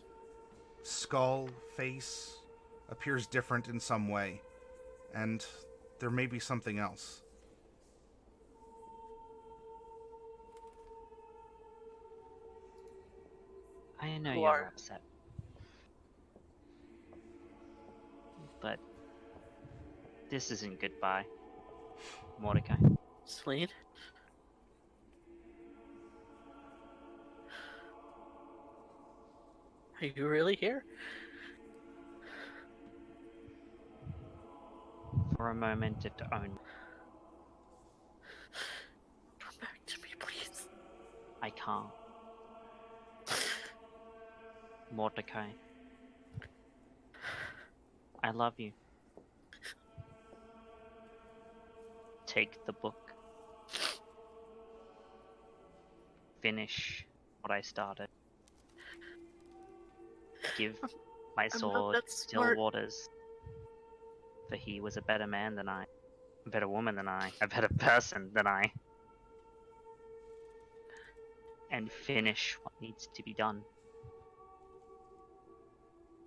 skull face appears different in some way, and there may be something else. I know Who you're are- upset. But this isn't goodbye, Mordecai. Selene? Are you really here? For a moment, it only. Come back to me, please. I can't. Mordecai. I love you. Take the book. Finish what I started. Give my I'm not sword that still smart. waters. For he was a better man than I, a better woman than I, a better person than I. And finish what needs to be done.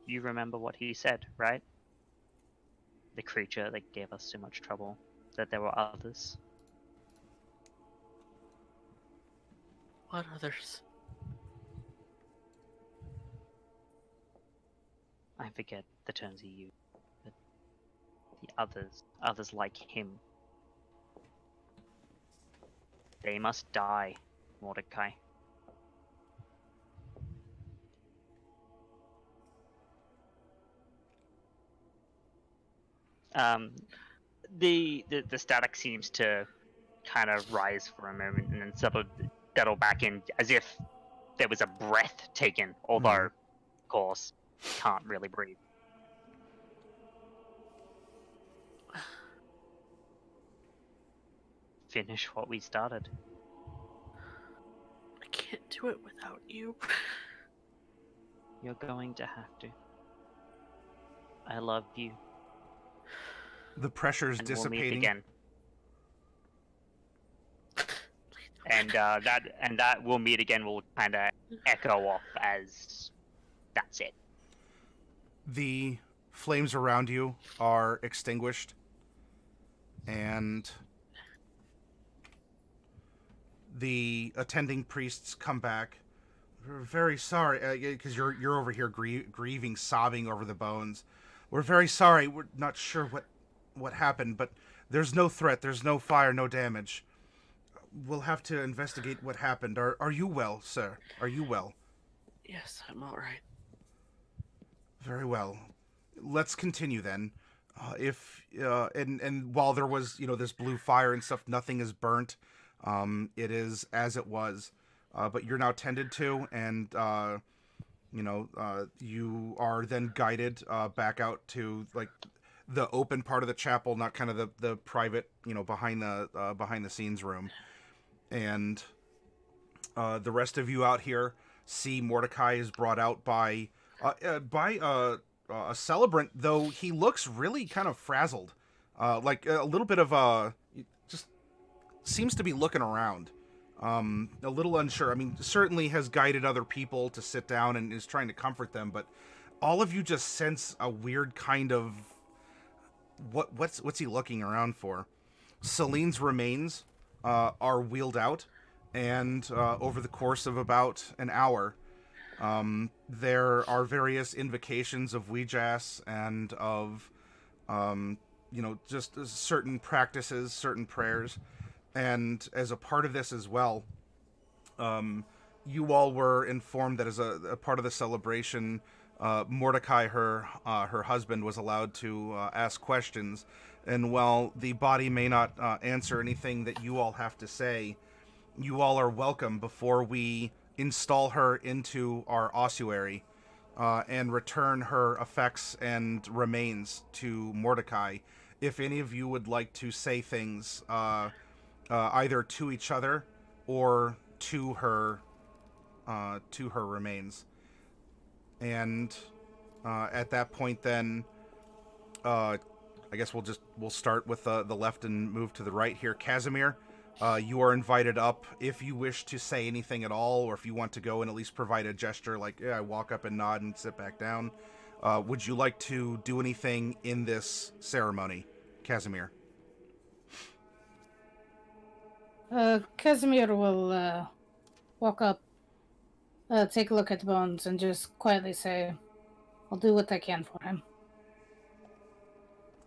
You remember what he said, right? The creature that gave us so much trouble, that there were others. What others? I forget the terms he used, but the others like him. They must die, Mordecai. The static seems to kind of rise for a moment and then settle back in as if there was a breath taken, although, of course, can't really breathe. Finish what we started. I can't do it without you. You're going to have to. I love you. The pressure's And we'll dissipating. meet again. And that we'll meet again will kind of echo off as that's it. The flames around you are extinguished, and the attending priests come back. We're very sorry, because you're over here grieving, sobbing over the bones. We're very sorry. We're not sure what happened, but there's no threat. There's no fire, no damage. We'll have to investigate what happened. Are you well, sir? Are you well? Yes, I'm alright. Very well. Let's continue then. And while there was this blue fire and stuff, nothing is burnt. It is as it was. But you're now tended to, and you are then guided back out to the open part of the chapel, not kind of the private, behind the scenes room. And the rest of you out here see Mordecai is brought out by a celebrant, though he looks really kind of frazzled, like a little bit of just seems to be looking around, a little unsure. I mean, certainly has guided other people to sit down and is trying to comfort them, but all of you just sense a weird kind of what's he looking around for? Selene's remains are wheeled out, and over the course of about an hour, there are various invocations of Ouijas and of, just certain practices, certain prayers. And as a part of this as well, you all were informed that as a part of the celebration, Mordecai, her husband, was allowed to ask questions. And while the body may not answer anything that you all have to say, you all are welcome before we install her into our ossuary and return her effects and remains to Mordecai. If any of you would like to say things either to each other or to her remains. And at that point then, I guess we'll start with the left and move to the right here. Casimir, you are invited up if you wish to say anything at all, or if you want to go and at least provide a gesture like, yeah, walk up and nod and sit back down. Would you like to do anything in this ceremony, Casimir? Casimir will walk up, take a look at the bones, and just quietly say, I'll do what I can for him.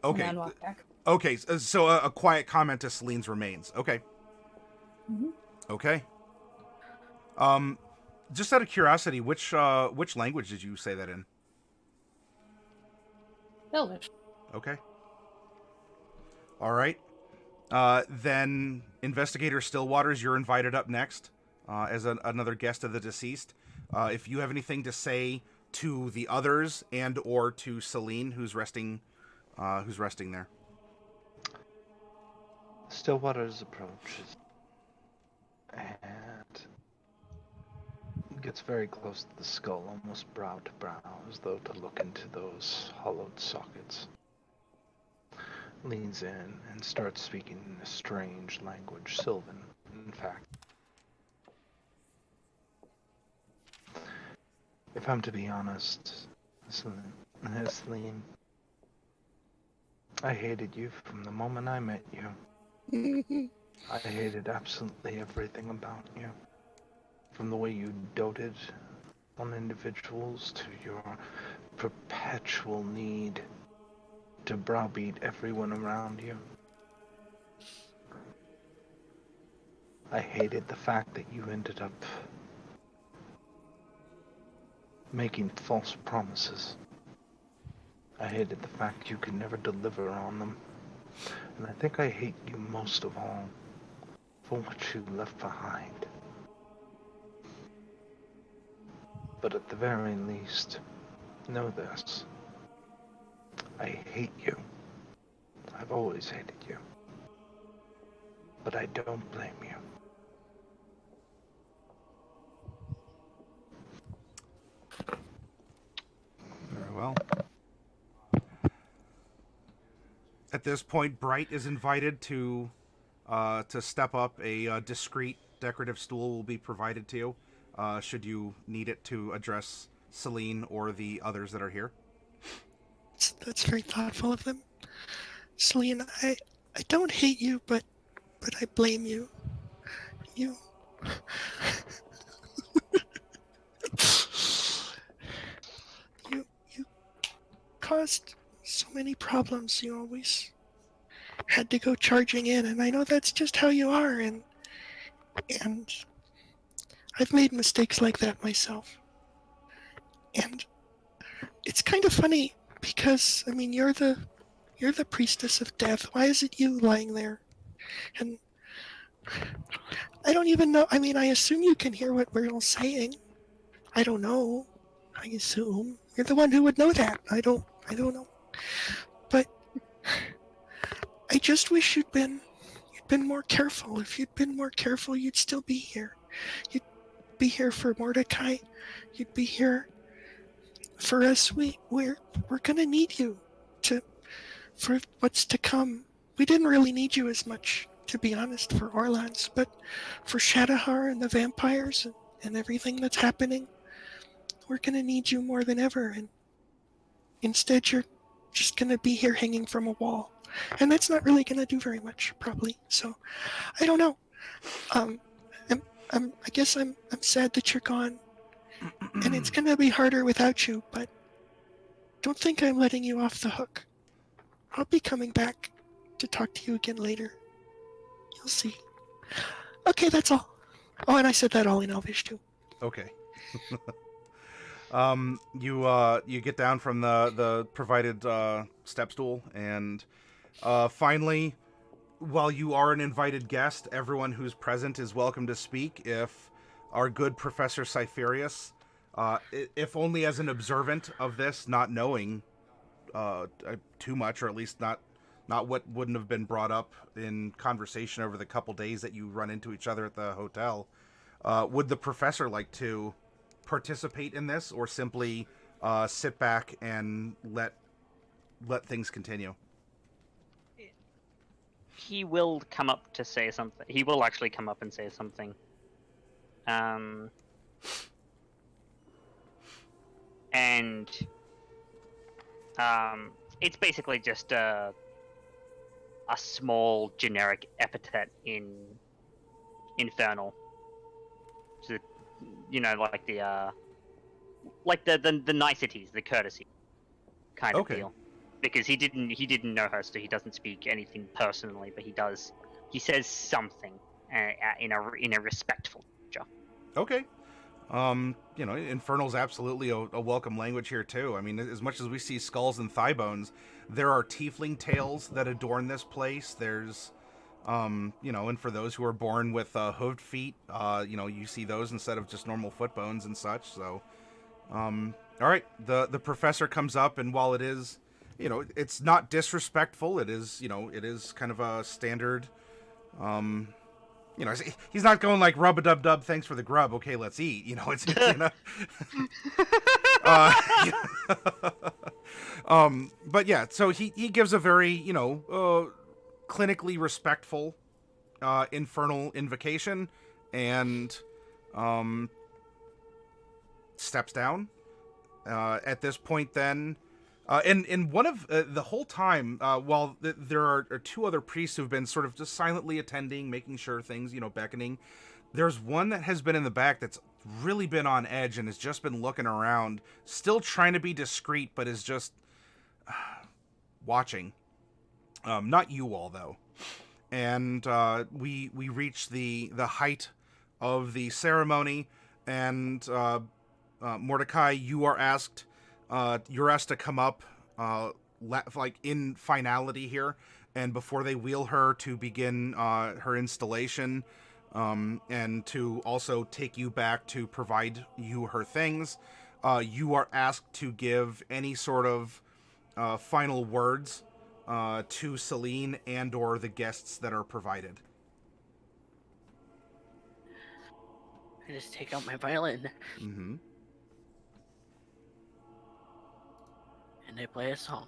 Okay. And then walk back. Okay, so a quiet comment to Selene's remains. Okay. Mm-hmm. Okay. Just out of curiosity, which language did you say that in? Elvish. Okay. All right. Then Investigator Stillwaters, you're invited up next as another guest of the deceased. If you have anything to say to the others and or to Selene, who's resting there. Stillwaters approaches and gets very close to the skull, almost brow to brow, as though to look into those hollowed sockets. Leans in and starts speaking in a strange language, Sylvan, in fact. If I'm to be honest, Selene, I hated you from the moment I met you. I hated absolutely everything about you. From the way you doted on individuals to your perpetual need to browbeat everyone around you. I hated the fact that you ended up making false promises. I hated the fact you could never deliver on them. And I think I hate you most of all for what you left behind. But at the very least, know this. I hate you. I've always hated you. But I don't blame you. Very well. At this point, Bright is invited to step up. A discreet decorative stool will be provided to you, should you need it to address Selene or the others that are here. That's very thoughtful of them. Selene, I don't hate you, but I blame you. You... you caused so many problems. You always had to go charging in, and I know that's just how you are, and I've made mistakes like that myself. And it's kind of funny because, I mean, you're the priestess of death. Why is it you lying there? And I don't even know. I mean, I assume you can hear what we're all saying. I don't know. I assume you're the one who would know that. I don't know. But I just wish you'd been more careful. If you'd been more careful, you'd still be here. You'd be here for Mordecai. You'd be here for us. We're gonna need you for what's to come. We didn't really need you as much, to be honest, for Orlan's, but for Shadowhar and the vampires and everything that's happening, we're gonna need you more than ever. And instead, you're just gonna be here hanging from a wall, and that's not really gonna do very much, probably. So, I don't know. I guess I'm sad that you're gone, and it's gonna be harder without you. But don't think I'm letting you off the hook. I'll be coming back to talk to you again later. You'll see. Okay, that's all. Oh, and I said that all in Elvish too. Okay. You get down from the provided step stool, and finally, while you are an invited guest, everyone who's present is welcome to speak. If our good Professor Cypherius, if only as an observant of this, not knowing too much, or at least not what wouldn't have been brought up in conversation over the couple days that you run into each other at the hotel, would the professor like to participate in this, or simply sit back and let things continue? He will come up to say something. He will actually come up and say something. And it's basically just a small generic epithet in Infernal. So, like the niceties, the courtesy kind of deal. Because he didn't know her, so he doesn't speak anything personally, but he says something in a respectful gesture. Okay. Infernal's absolutely a welcome language here too. I mean, as much as we see skulls and thigh bones, there are tiefling tails that adorn this place. There's, and for those who are born with hooved feet, you see those instead of just normal foot bones and such. So, all right, the professor comes up, and while it is, it's not disrespectful. It is, it is kind of a standard. He's not going like rub-a-dub-dub, thanks for the grub, okay, let's eat. It's but yeah, so he gives a very, clinically respectful infernal invocation, and steps down. At this point then, and one of the whole time, while there are two other priests who've been sort of just silently attending, making sure things, beckoning, there's one that has been in the back that's really been on edge and has just been looking around, still trying to be discreet, but is just watching. Not you all, though. And we reach the height of the ceremony, and Mordecai, you're asked to come up, like in finality here, and before they wheel her to begin her installation, and to also take you back to provide you her things, you are asked to give any sort of final words to Selene and or the guests that are provided. I just take out my violin. Mm-hmm. And I play a song.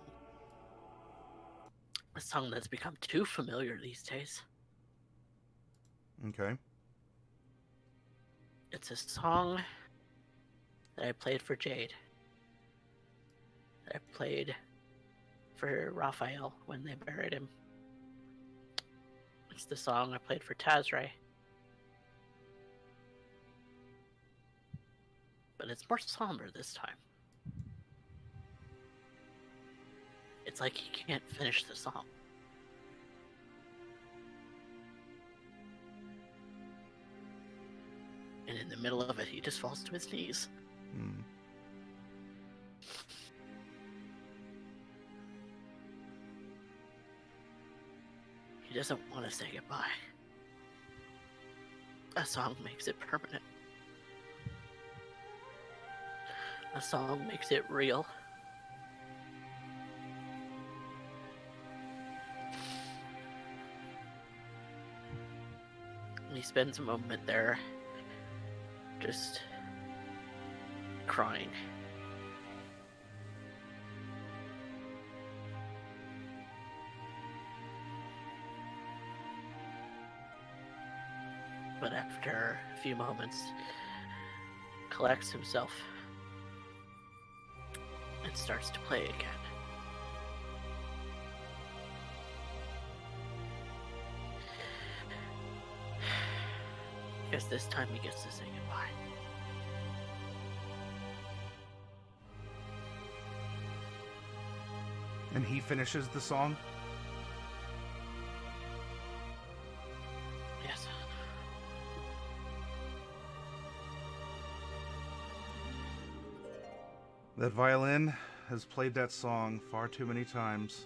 A song that's become too familiar these days. Okay. It's a song that I played for Jade. That I played for Raphael when they buried him. It's the song I played for Tazray. But it's more somber this time. It's like he can't finish the song. And in the middle of it, he just falls to his knees. Mm. He doesn't want to say goodbye. A song makes it permanent. A song makes it real. He spends a moment there, just crying. But after a few moments, collects himself and starts to play again. Guess this time he gets to say goodbye. And he finishes the song. Yes. That violin has played that song far too many times.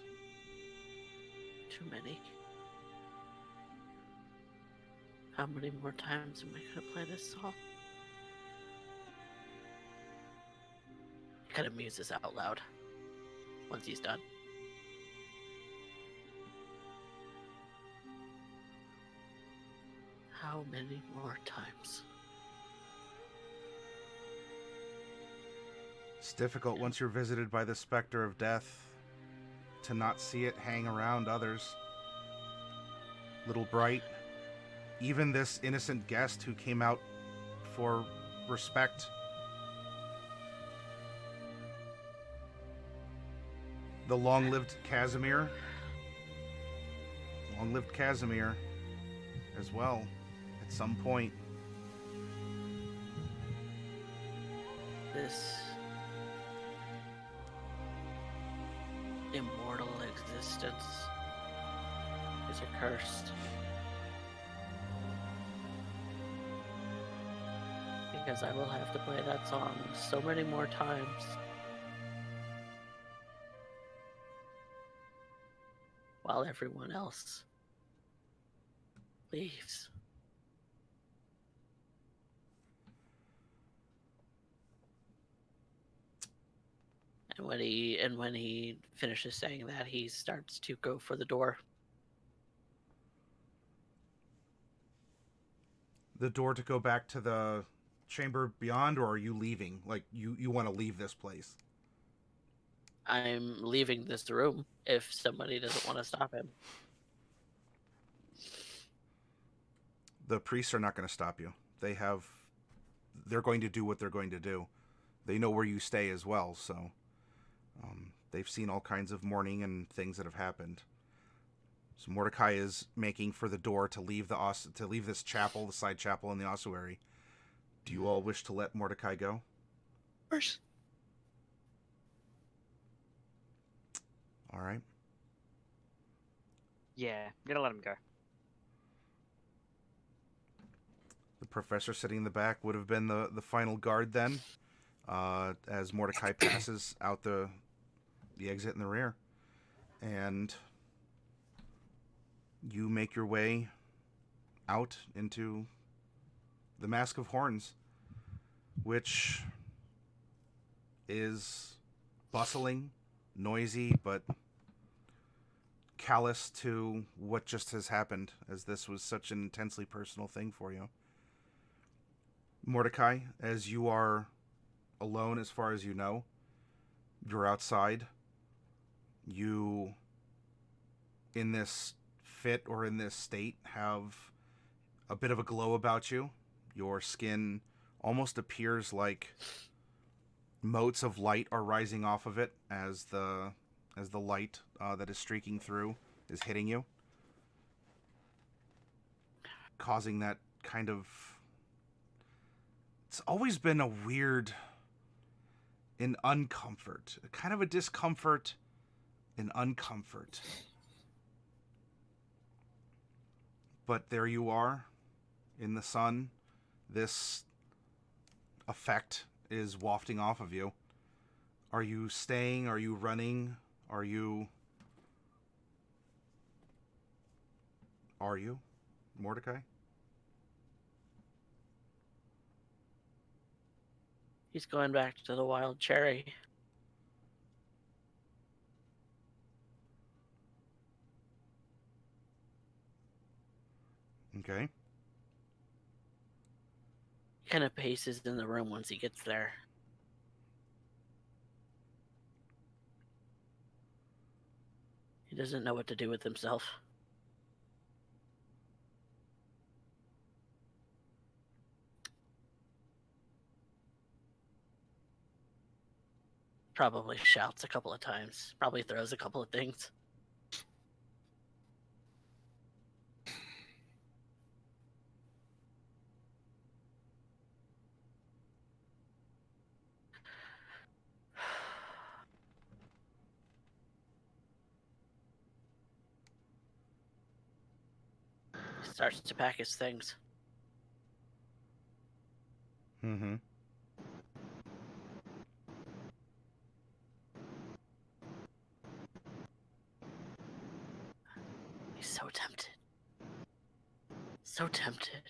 Too many. How many more times am I gonna play this song? He kind of muses out loud once he's done. How many more times? It's difficult once you're visited by the specter of death to not see it hang around others. Little Bright, even this innocent guest who came out for respect. The long-lived Casimir. Long-lived Casimir as well, at some point. This immortal existence is accursed. Because I will have to play that song so many more times. While everyone else leaves. And when he finishes saying that, he starts to go for the door. The door to go back to the chamber beyond, or are you leaving? Like, you want to leave this place? I'm leaving this room if somebody doesn't want to stop him. The priests are not going to stop you. They're going to do what they're going to do. They know where you stay as well, so they've seen all kinds of mourning and things that have happened. So Mordecai is making for the door to leave this chapel, the side chapel in the ossuary. Do you all wish to let Mordecai go? Of course. All right. Yeah, I'm gonna let him go. The professor sitting in the back would have been the final guard then, as Mordecai passes out the exit in the rear. And you make your way out into the Mask of Horns, which is bustling, noisy, but callous to what just has happened, as this was such an intensely personal thing for you. Mordecai, as you are alone as far as you know, you're outside. You, in this fit or in this state, have a bit of a glow about you. Your skin almost appears like motes of light are rising off of it as the light that is streaking through is hitting you, causing that kind of... It's always been a weird in uncomfort, kind of a discomfort in uncomfort. But there you are in the sun. This effect is wafting off of you. Are you staying? Are you running? Are you, Mordecai? He's going back to the wild cherry. Okay. He kind of paces in the room once he gets there. He doesn't know what to do with himself. Probably shouts a couple of times. Probably throws a couple of things. He starts to pack his things. Mm-hmm. He's so tempted. So tempted.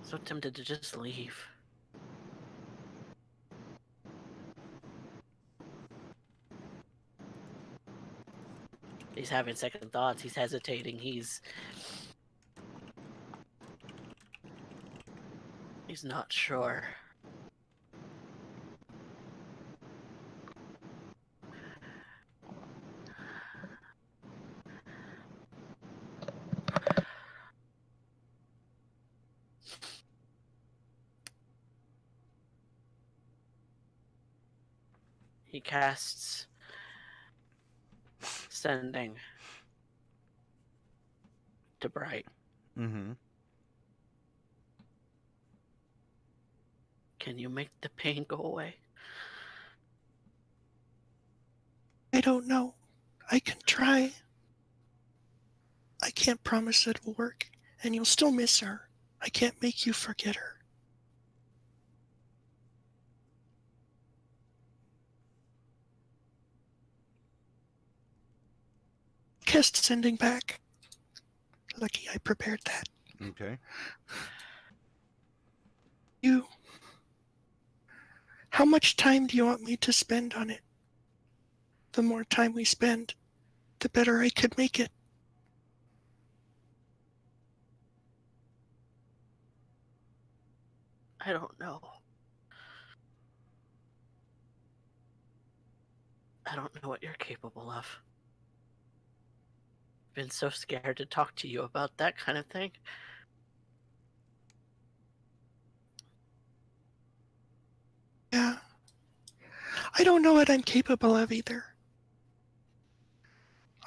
So tempted to just leave. He's having second thoughts. He's hesitating. He's not sure. He casts Sending to Bright. Mm-hmm. Can you make the pain go away? I don't know. I can try. I can't promise it'll work, and you'll still miss her. I can't make you forget her. Cast Sending back. Lucky I prepared that. Okay. How much time do you want me to spend on it? The more time we spend, the better I could make it. I don't know. I don't know what you're capable of. Been so scared to talk to you about that kind of thing. Yeah. I don't know what I'm capable of either.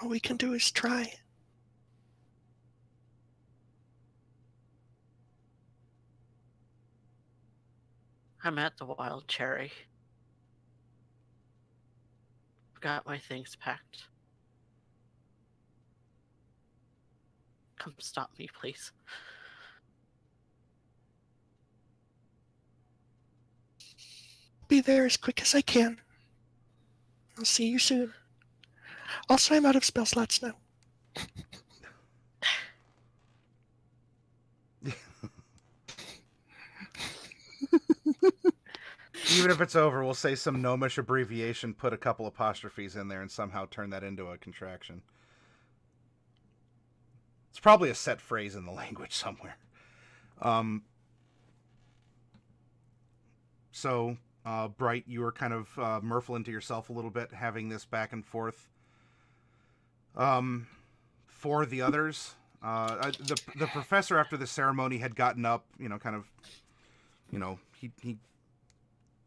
All we can do is try. I'm at the Wild Cherry. I've got my things packed. Come stop me, please. Be there as quick as I can. I'll see you soon. Also, I'm out of spell slots now. Even if it's over, we'll say some gnomish abbreviation, put a couple apostrophes in there, and somehow turn that into a contraction. It's probably a set phrase in the language somewhere. So, Bright, you were kind of murfling to yourself a little bit, having this back and forth. For the others, the professor after the ceremony had gotten up, kind of, he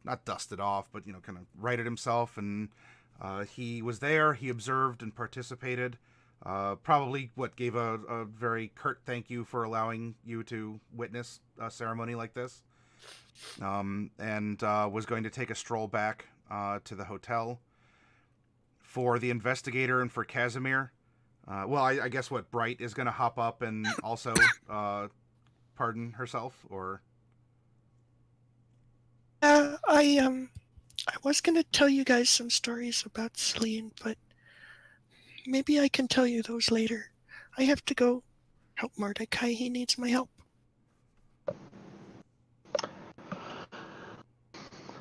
not dusted off, but kind of righted himself, and he was there. He observed and participated. Probably gave a very curt thank you for allowing you to witness a ceremony like this, and was going to take a stroll back to the hotel. For the investigator and for Casimir, I guess Bright is going to hop up and also pardon herself, or I was gonna tell you guys some stories about Selene, but maybe I can tell you those later. I have to go help Mordecai. He needs my help.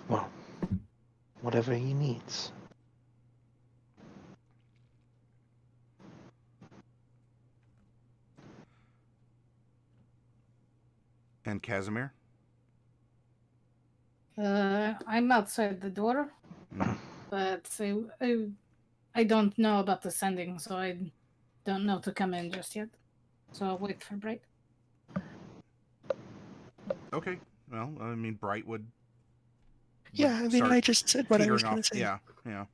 Well, whatever he needs. And Casimir? I'm outside the door, Mhm. but I don't know about the sending, so I don't know to come in just yet. So I'll wait for Bright. Okay. Well, I mean, Bright would Yeah, I mean, start I just said what I was teetering going off. to say. Yeah, yeah.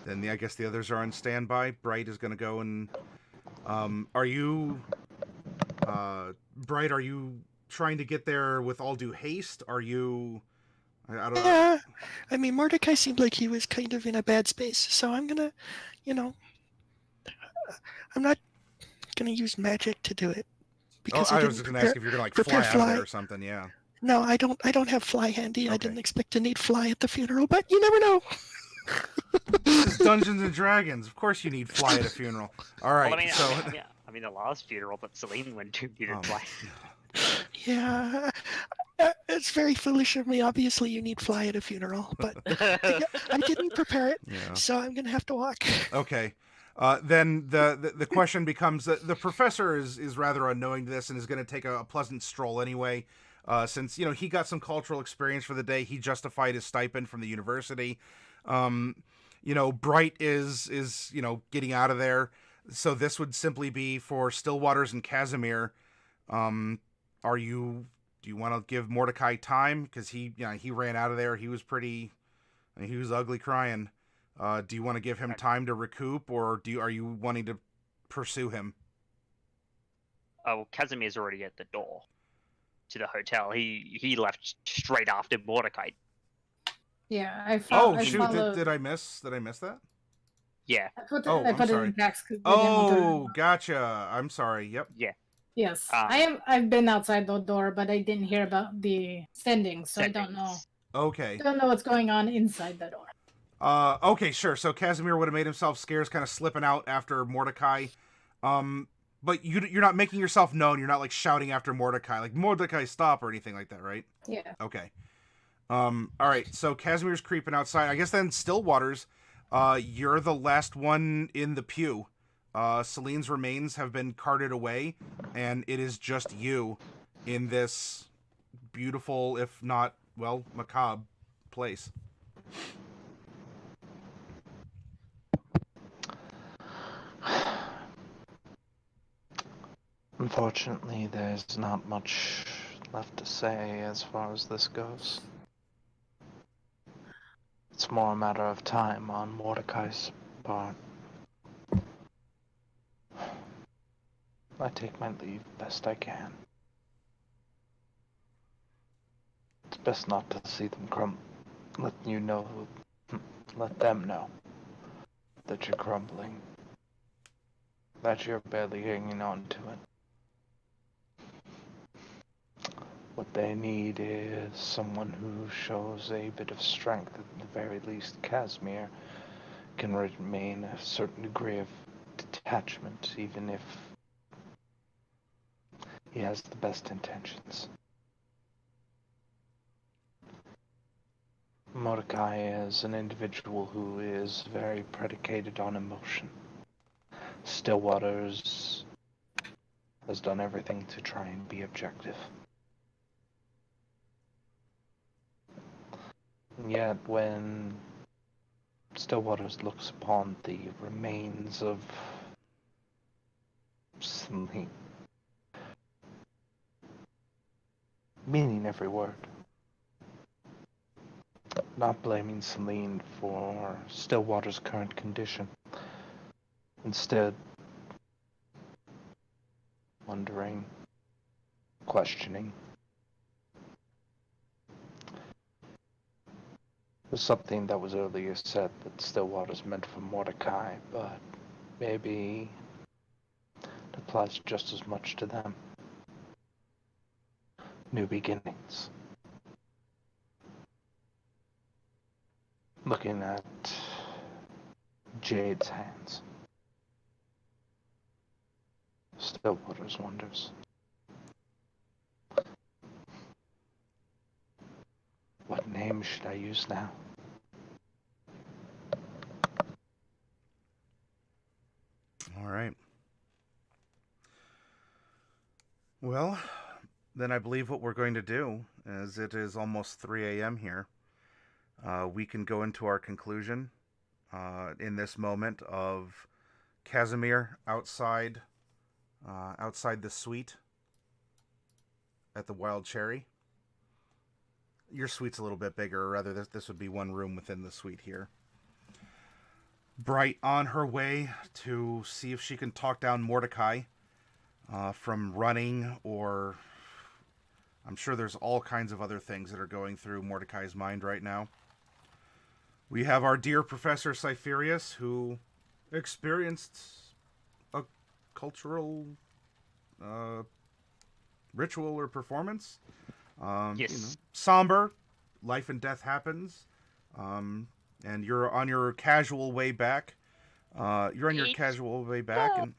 Then I guess the others are on standby. Bright is going to go and are you Bright, are you trying to get there with all due haste? Are you I don't know. Yeah, I mean, Mordecai seemed like he was kind of in a bad space, so I'm gonna, you know, I'm not gonna use magic to do it Oh, because I I was didn't just going to ask prepare if you're going to like prepare fly out of fly. there or something. Yeah. No, I don't. I don't have fly handy. I Okay. didn't expect to need fly at the funeral, but you never know. This is Dungeons and Dragons. Of course you need fly at a funeral. All right. Well, I mean, so I mean, the last funeral that Selene went to, you um, didn't fly. Yeah, it's very foolish of me. Obviously, you need fly at a funeral, but I didn't prepare it, yeah. so I'm gonna have to walk. Okay. Then the question becomes the professor is rather unknowing to this and is going to take a pleasant stroll anyway, since he got some cultural experience for the day. He justified his stipend from the university. Bright is getting out of there, so this would simply be for Stillwaters and Casimir. Do you want to give Mordecai time because he ran out of there. He was ugly crying. Do you want to give him time to recoup, or are you wanting to pursue him? Oh, Casimir's already at the door to the hotel. He left straight after Mordecai. Yeah, Oh I shoot! followed. Did I miss that? Yeah, I put Oh, I I'm put it sorry. in text because we didn't want to. Oh, gotcha. I'm sorry. Yep. yeah. Yes, Um, I've been outside the door, but I didn't hear about the sending, so I don't know. Settings. Okay. Don't know what's going on inside the door. Okay, sure. So Casimir would have made himself scarce, kind of slipping out after Mordecai. But you're not making yourself known. You're not like shouting after Mordecai, like Mordecai, stop or anything like that, right? Yeah. Okay. All right. So Casimir's creeping outside. I guess then Stillwaters, you're the last one in the pew. Selene's remains have been carted away, and it is just you in this beautiful, if not, well, macabre place. Unfortunately, there's not much left to say as far as this goes. It's more a matter of time on Mordecai's part. I take my leave best I can. It's best not to see them let them know that you're crumbling, that you're barely hanging on to it. What they need is someone who shows a bit of strength. At the very least, Casimir can remain a certain degree of detachment, even if he has the best intentions. Mordecai is an individual who is very predicated on emotion. Stillwaters has done everything to try and be objective. And yet, when Stillwaters looks upon the remains of Selene, meaning every word, not blaming Selene for Stillwater's current condition, instead wondering, questioning. There's something that was earlier said that Stillwater's meant for Mordecai, but maybe it applies just as much to them. New beginnings. Looking at Jade's hands. Still waters wonders. What name should I use now? All right. Well, then I believe what we're going to do, as it is almost 3 a.m. here, we can go into our conclusion in this moment of Casimir outside the suite at the Wild Cherry. Your suite's a little bit bigger, or rather, this would be one room within the suite here. Bright on her way to see if she can talk down Mordecai from running, or I'm sure there's all kinds of other things that are going through Mordecai's mind right now. We have our dear Professor Cypherius, who experienced a cultural ritual or performance. Yes. Somber. Life and death happens. And you're on your casual way back. And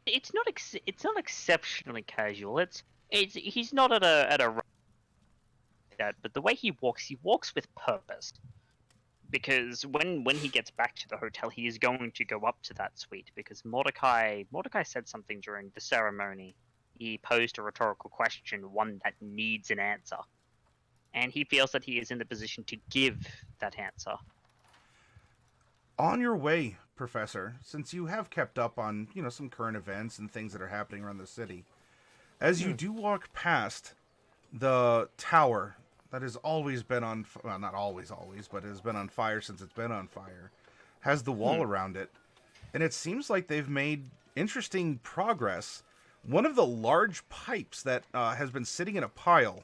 It's not exceptionally casual. He's not at a that, but the way he walks with purpose. Because when he gets back to the hotel, he is going to go up to that suite because Mordecai said something during the ceremony. He posed a rhetorical question, one that needs an answer. And he feels that he is in the position to give that answer. On your way, Professor, since you have kept up on, some current events and things that are happening around the city, as you do walk past the tower that has always been on, well, not always, but has been on fire since it's been on fire, has the wall around it, and it seems like they've made interesting progress. One of the large pipes that has been sitting in a pile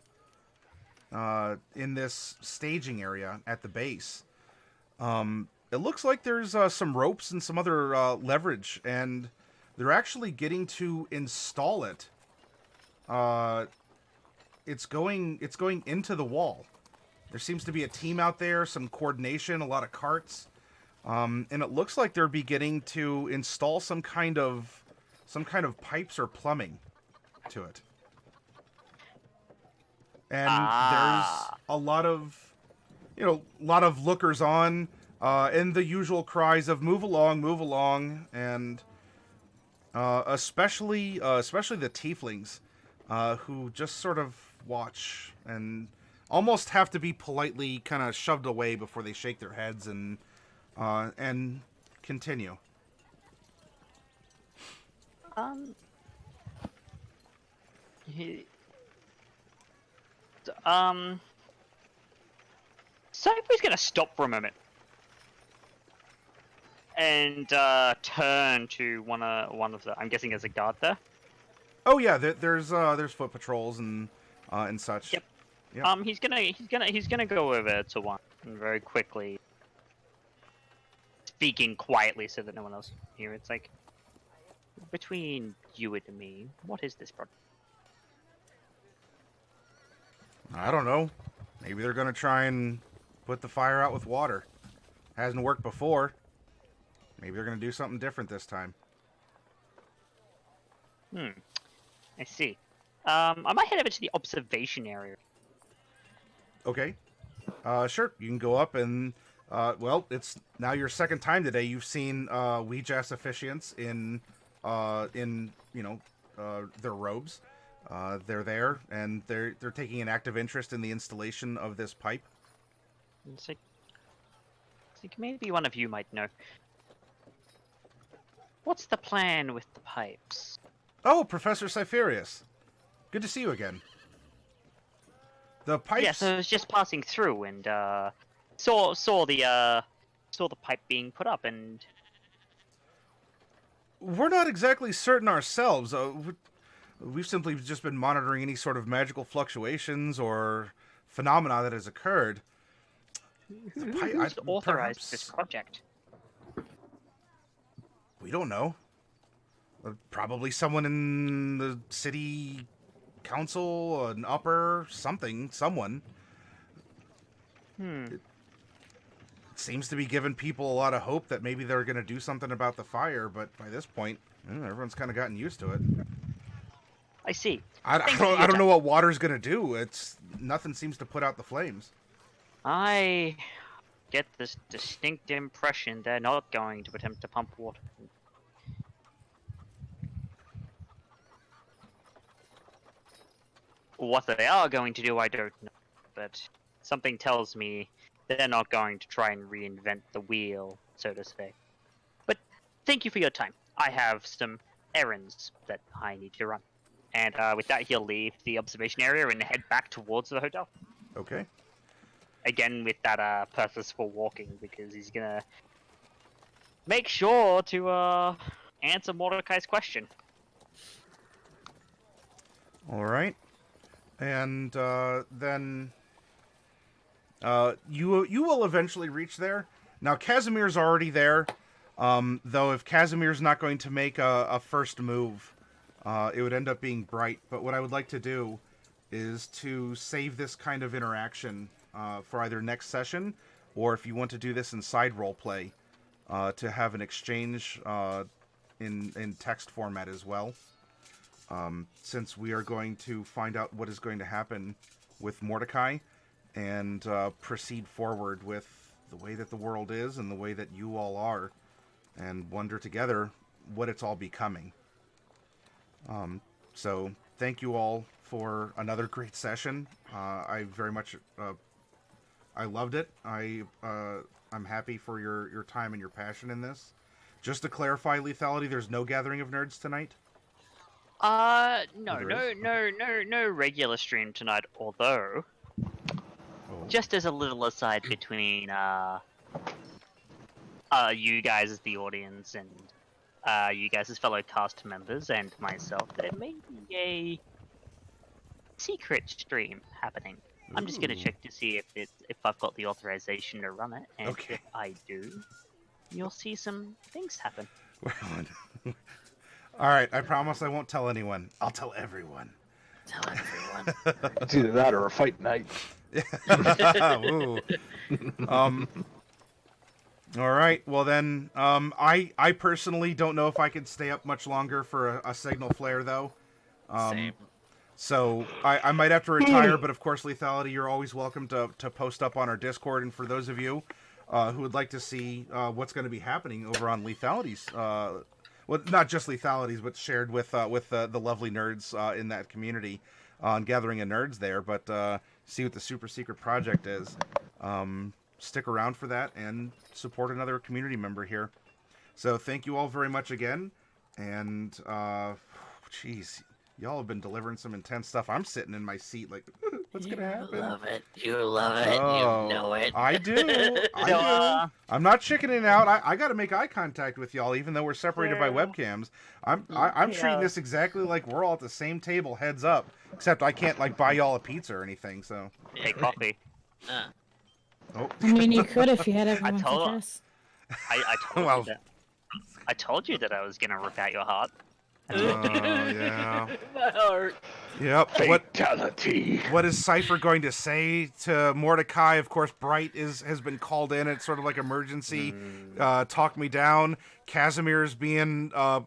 in this staging area at the base, it looks like there's some ropes and some other leverage, and they're actually getting to install it. It's going into the wall. There seems to be a team out there, some coordination, a lot of carts, and it looks like they're beginning to install some kind of pipes or plumbing to it. And there's a lot of lookers on, and the usual cries of move along, and especially the tieflings, who just sort of watch and almost have to be politely kind of shoved away before they shake their heads and continue. Cypher's gonna stop for a moment and turn to one of the. I'm guessing there's a guard there. Oh yeah, there's foot patrols and such. Yep. Yep. He's gonna go over to one and very quickly, speaking quietly so that no one else can hear. It's like, between you and me, what is this project? I don't know. Maybe they're gonna try and put the fire out with water. Hasn't worked before. Maybe they're gonna do something different this time. I see. I might head over to the observation area. Okay. Sure. You can go up and, well, it's now your second time today. You've seen Weejass officiants in their robes. They're there, and they're taking an active interest in the installation of this pipe. It's like maybe one of you might know. What's the plan with the pipes? Oh, Professor Cypherius. Good to see you again. The pipes... Yeah, so I was just passing through and saw the pipe being put up, and we're not exactly certain ourselves. We've simply just been monitoring any sort of magical fluctuations or phenomena that has occurred. Who's authorized this project? We don't know. Probably someone in the city council, an upper, someone. It seems to be giving people a lot of hope that maybe they're going to do something about the fire, but by this point, Everyone's kind of gotten used to it. I see. I Thanks for your don't know time. what water's gonna do. It's nothing seems to put out the flames. I get this distinct impression they're not going to attempt to pump water. What they are going to do, I don't know. But something tells me they're not going to try and reinvent the wheel, so to say. But thank you for your time. I have some errands that I need to run. And with that, he'll leave the observation area and head back towards the hotel. Okay. Again, with that purposeful walking, because he's gonna make sure to answer Mordecai's question. All right. And then you will eventually reach there. Now Casimir's already there. Though if Casimir's not going to make a first move, it would end up being Bright. But what I would like to do is to save this kind of interaction for either next session, or if you want to do this in side roleplay, to have an exchange in text format as well. Since we are going to find out what is going to happen with Mordecai and proceed forward with the way that the world is and the way that you all are, and wonder together what it's all becoming. So thank you all for another great session. I very much I loved it. I'm happy for your time and your passion in this. Just to clarify, Lethality, there's no gathering of nerds tonight? No regular stream tonight, although, just as a little aside between, you guys as the audience and, you guys as fellow cast members and myself, there may be a secret stream happening. I'm just gonna check to see if I've got the authorization to run it, and Okay. if I do, you'll see some things happen. All right, I promise I won't tell anyone. I'll tell everyone. Tell everyone. It's either that or a fight night. Ooh. All right. Well then, I personally don't know if I could stay up much longer for a signal flare though. Same. So I might have to retire, but of course, Lethality, you're always welcome to post up on our Discord. And for those of you who would like to see what's going to be happening over on Lethality's, well, not just Lethality's, but shared with the lovely nerds in that community on Gathering of Nerds there, but see what the super secret project is. Stick around for that and support another community member here. So thank you all very much again, and jeez. Y'all have been delivering some intense stuff. I'm sitting in my seat like, what's going to happen? You love it. You love it. Oh, You know it. I do. I do. I'm not chickening out. I got to make eye contact with y'all, even though we're separated by webcams. I'm treating this exactly like we're all at the same table, heads up. Except I can't like buy y'all a pizza or anything. So. Hey, coffee. Oh. I mean, you could if you had everyone's told- address. I told Well. you that. I told you that I was gonna rip out your heart. Yeah. My heart. Yep. Fatality. What is Cypher going to say to Mordecai? Of course, Bright has been called in. It's sort of like emergency. Talk me down. Casimir's being, a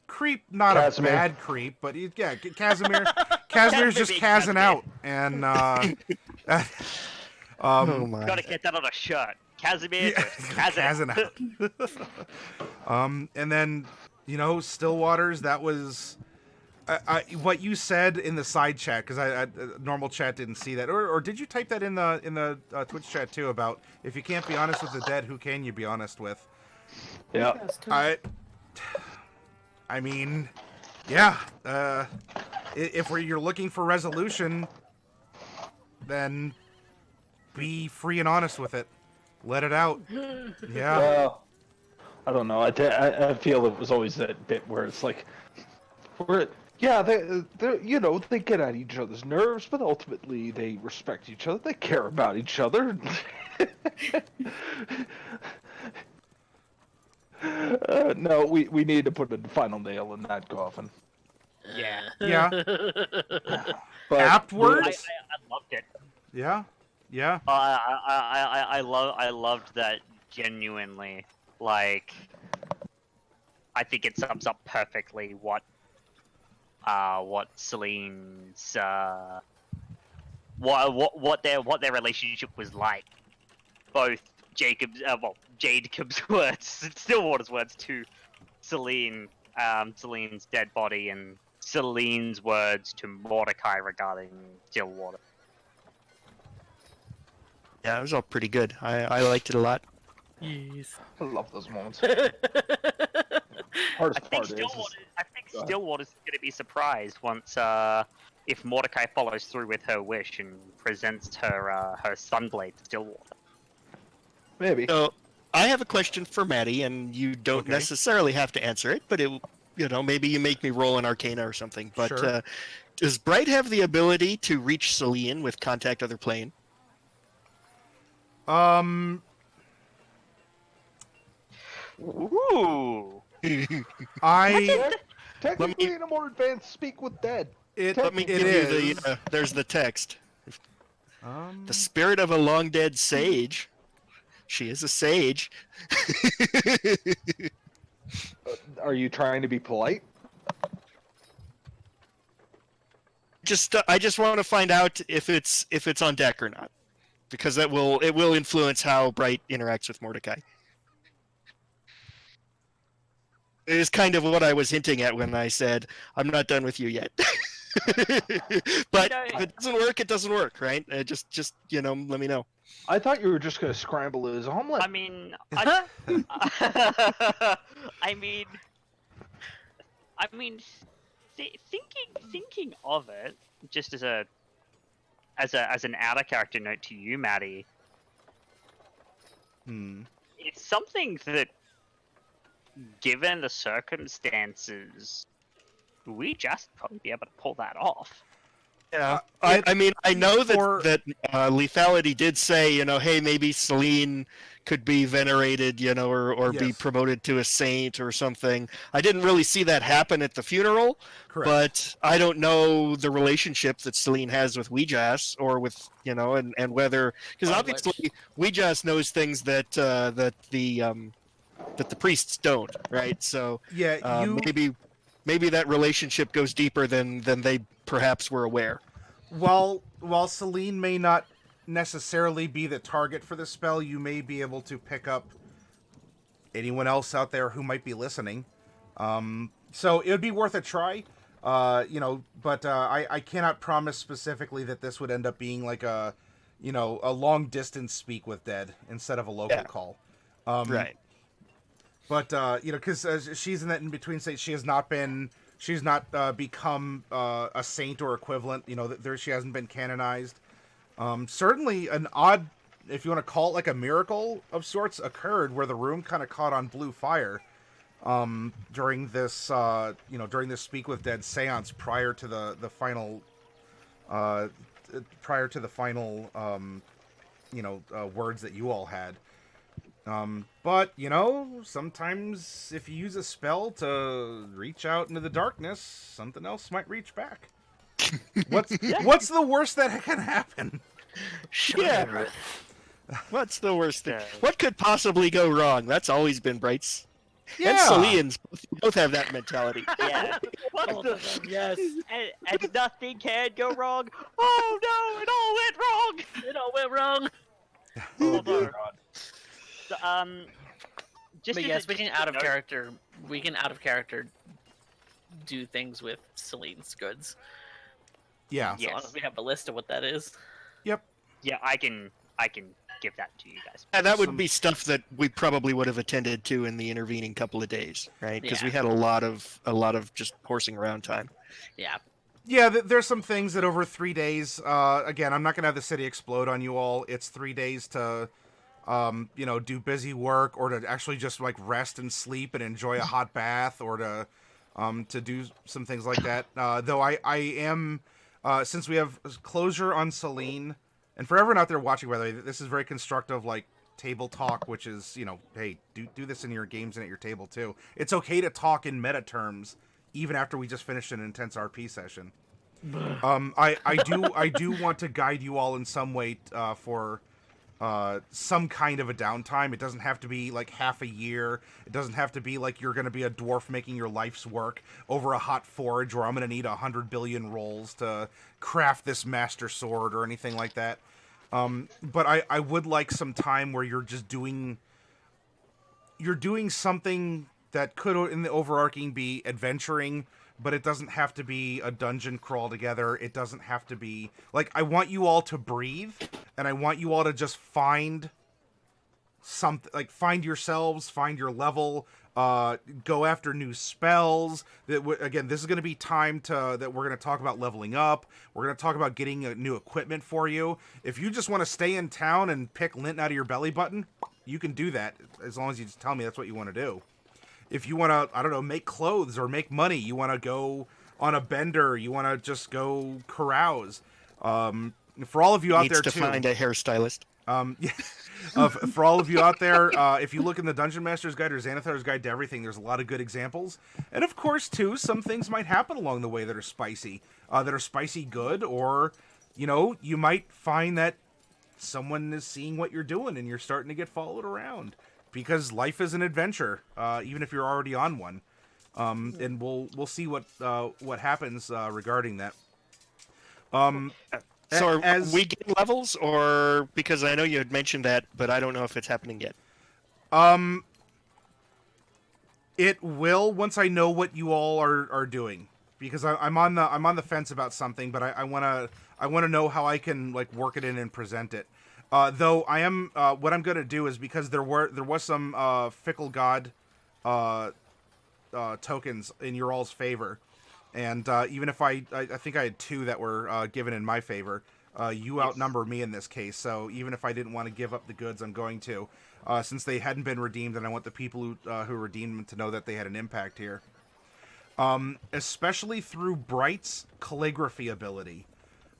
creep, not Casimir. a bad creep, but Casimir's just cazzing out, and Oh my. Gotta get that on a shirt. Casimir, yeah, Casimir. cazzing out. And then Stillwaters. That was. What you said in the side chat, because I normal chat didn't see that, or did you type that in the Twitch chat too about if you can't be honest with the dead, who can you be honest with? Yeah. I mean, yeah. If you're looking for resolution, then be free and honest with it. Let it out. Yeah. Well, I don't know. I feel it was always that bit where it's like, they get at each other's nerves, but ultimately they respect each other. They care about each other. No, we need to put a final nail in that coffin. Yeah. Yeah. But Apt words. I loved it. Yeah. Yeah. I loved that genuinely. Like, I think it sums up perfectly what Selene's what their relationship was like. Both Jacob's words, Stillwater's words to Selene, Selene's dead body, and Selene's words to Mordecai regarding Stillwater. Yeah, it was all pretty good. I liked it a lot. Yes. I love those moments. I Hardest think part is Go ahead. Stillwater's going to be surprised once if Mordecai follows through with her wish and presents her sunblade to Stillwater. maybe. So I have a question for Matty, and you don't Okay. necessarily have to answer it, but maybe you make me roll an Arcana or something. But Sure. does Bright have the ability to reach Selene with contact other plane? Ooh. I Technically, in a more advanced speak with dead. Let me it give is. you the. There's the text. Um, The spirit of a long dead sage. She is a sage. Are you trying to be polite? I just want to find out if it's on deck or not, because it will influence how Bright interacts with Mordecai. It is kind of what I was hinting at when I said I'm not done with you yet. But if it doesn't work, it doesn't work, right? Just let me know. I thought you were just gonna scramble his omelet. I mean, thinking of it, just as an out of character note to you, Matty, it's something that, given the circumstances, we just probably be able to pull that off. Yeah, I mean, I know that Lethality did say, hey, maybe Selene could be venerated, or be Yes. promoted to a saint or something. I didn't really see that happen at the funeral, Correct. but I don't know the relationship that Selene has with Weejas, or with, and whether, because obviously Weejas knows things that the priests don't, right? So yeah, maybe that relationship goes deeper than they perhaps were aware. while Selene may not necessarily be the target for the spell, you may be able to pick up anyone else out there who might be listening. So it would be worth a try. But I cannot promise specifically that this would end up being like a long distance speak with dead instead of a local call. Right. But because she's in that in between state, she's not become a saint or equivalent. She hasn't been canonized. Certainly, an odd, if you want to call it like a miracle of sorts, occurred where the room kind of caught on blue fire during this speak with dead seance prior to the final words that you all had. But sometimes if you use a spell to reach out into the darkness, something else might reach back. What's the worst that can happen? Yeah. What's the worst thing? What could possibly go wrong? That's always been Bright's. Yeah. And Selene's both have that mentality. Yeah. Yes. And nothing can go wrong. Oh no! It all went wrong. It all went wrong. Oh dear God. So, just But as yes, a- we can just a out of note- character. We can out of character do things with Selene's goods. Yeah. As long as we have a list of what that is. Yep. Yeah, I can give that to you guys. And that would be stuff that we probably would have attended to in the intervening couple of days, right? Because we had a lot of just horsing around time. Yeah. Yeah, there's some things that over 3 days, again, I'm not going to have the city explode on you all. It's 3 days to, do busy work or to actually just like rest and sleep and enjoy a hot bath or to do some things like that. Though I am, since we have closure on Selene, and for everyone out there watching, by the way, this is very constructive, like, table talk, which is, hey, do this in your games and at your table too. It's okay to talk in meta terms, even after we just finished an intense RP session. I do want to guide you all in some way for some kind of a downtime. It doesn't have to be like half a year. It doesn't have to be like you're going to be a dwarf making your life's work over a hot forge where I'm going to need 100 billion rolls to craft this master sword or anything like that. But I would like some time where you're just doing something that could, in the overarching, be adventuring, but it doesn't have to be a dungeon crawl together. It doesn't have to be... Like, I want you all to breathe, and I want you all to just find something... Like, find yourselves, find your level, go after new spells. Again, this is going to be time that we're going to talk about leveling up. We're going to talk about getting new equipment for you. If you just want to stay in town and pick lint out of your belly button, you can do that, as long as you just tell me that's what you want to do. If you want to, I don't know, make clothes or make money, you want to go on a bender, you want to just go carouse. For all of you out there, Needs to find a hairstylist. Yeah. For all of you out there, if you look in the Dungeon Master's Guide or Xanathar's Guide to Everything, there's a lot of good examples. And of course, too, some things might happen along the way that are spicy good, or, you know, you might find that someone is seeing what you're doing and you're starting to get followed around. Because life is an adventure, even if you're already on one. And we'll see what happens regarding that. So are we getting levels, or because I know you had mentioned that, but I don't know if it's happening yet. It will once I know what you all are doing, because I'm on the fence about something, but I wanna know how I can like work it in and present it. Though I am what I'm gonna do is, because there was some fickle god tokens in your all's favor. And even if I think I had 2 that were given in my favor, you outnumber me in this case. So even if I didn't want to give up the goods, I'm going to, since they hadn't been redeemed, and I want the people who redeemed them to know that they had an impact here. Especially through Bright's calligraphy ability.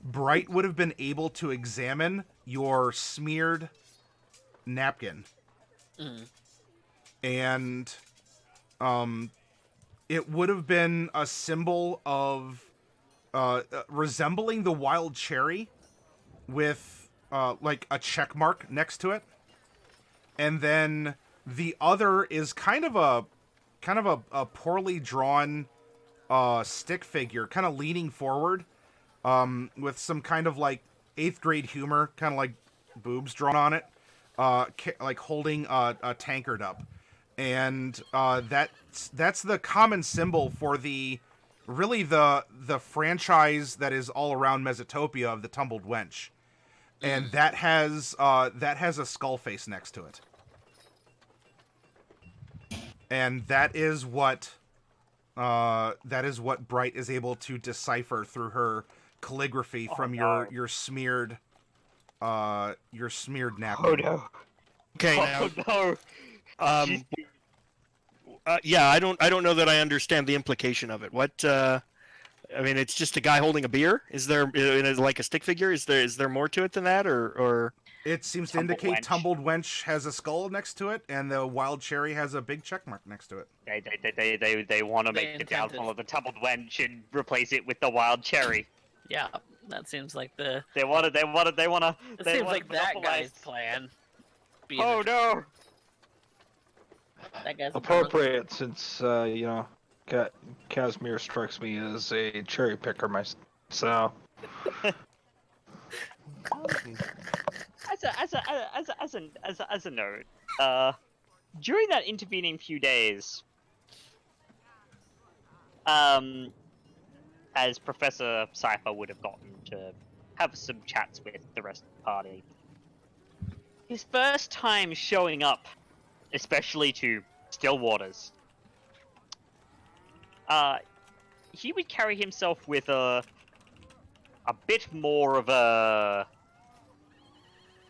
Bright would have been able to examine your smeared napkin. And it would have been a symbol of resembling the wild cherry with like a check mark next to it. And then the other is kind of a poorly drawn stick figure, kind of leaning forward with some kind of like 8th grade humor, kind of like boobs drawn on it, like holding a tankard up. And that's the common symbol for the franchise that is all around Mesotopia of the Tumbled Wench, and that has a skull face next to it, and that is what Bright is able to decipher through her calligraphy from your smeared napkin. Oh no! Okay. Oh no! Yeah, I don't know that I understand the implication of it. What? I mean, it's just a guy holding a beer. Is there like a stick figure? Is there more to it than that, or? It seems to indicate Tumbled Wench has a skull next to it, and the Wild Cherry has a big check mark next to it. They want to make the downfall of the Tumbled Wench and replace it with the Wild Cherry. Yeah, that seems like the. They want to. It seems like that guy's plan. Oh no! That guy's Appropriate, since you know, Casimir strikes me as a cherry picker myself. As a note, during that intervening few days, as Professor Cypher would have gotten to have some chats with the rest of the party, his first time showing up, especially to Stillwaters, he would carry himself with a bit more of a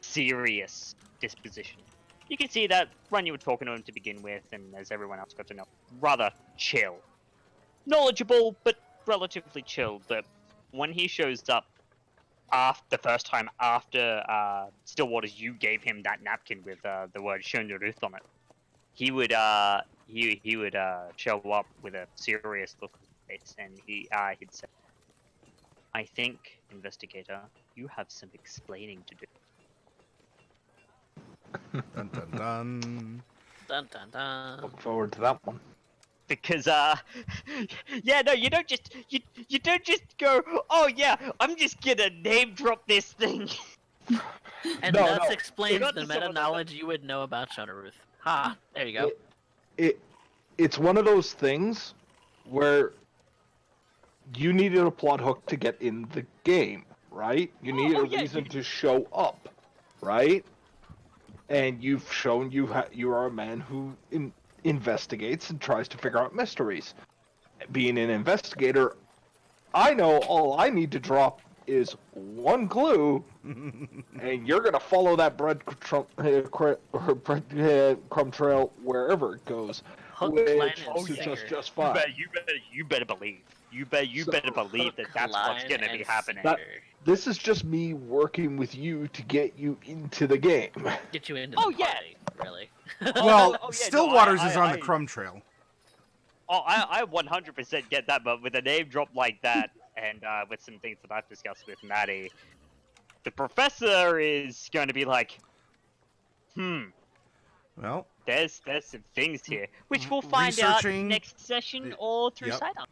serious disposition. You can see that when you were talking to him to begin with, and as everyone else got to know, rather chill. Knowledgeable, but relatively chill. But when he shows up the first time after Stillwaters, you gave him that napkin with the word Shonyaruth on it. He would show up with a serious look on his face, and he'd say, "I think, investigator, you have some explaining to do." Dun dun dun. Dun dun dun. Look forward to that one. Because yeah, no, you don't just go, oh yeah, I'm just gonna name drop this thing. And No, thus no. explains Not the just someone meta knowledge you would know about Shadowruth. Ha! There you go. It's one of those things where you needed a plot hook to get in the game, right? You need a yeah, reason to show up, right? And you've shown you are a man who investigates and tries to figure out mysteries. Being an investigator, I know all I need to drop is one clue, and you're gonna follow that breadcrumb trail wherever it goes. Hook, Which line, and suits us sinker. just fine. You better believe. You better believe that Hook, that's what's line, gonna be and happening. That- sinker. This is just me working with you to get you into the game. Get you into Oh, the yeah. party, really. Well, oh, yeah, no, Stillwaters is on I- the Crumb Trail. Oh, I 100% get that, but with a name drop like that, and with some things that I've discussed with Matty, the professor is going to be like, Well, there's some things here, which we'll find out Researching- next session or through Yep. Sidearm.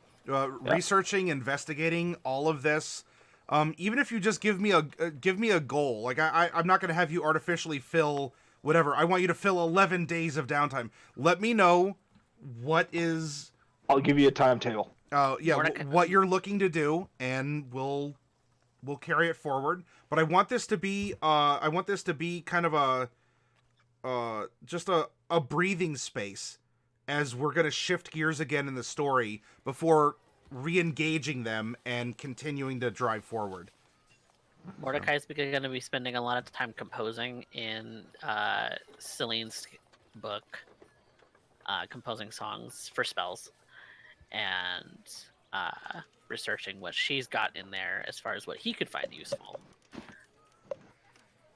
researching, investigating all of this. Even if you just give me a goal, like I'm not gonna have you artificially fill whatever. I want you to fill 11 days of downtime. Let me know what is I'll give you a timetable. what you're looking to do, and we'll carry it forward. But I want this to be kind of just a breathing space as we're gonna shift gears again in the story before re-engaging them and continuing to drive forward. Mordecai's going to be spending a lot of time composing in Celine's book, composing songs for spells, and researching what she's got in there as far as what he could find useful.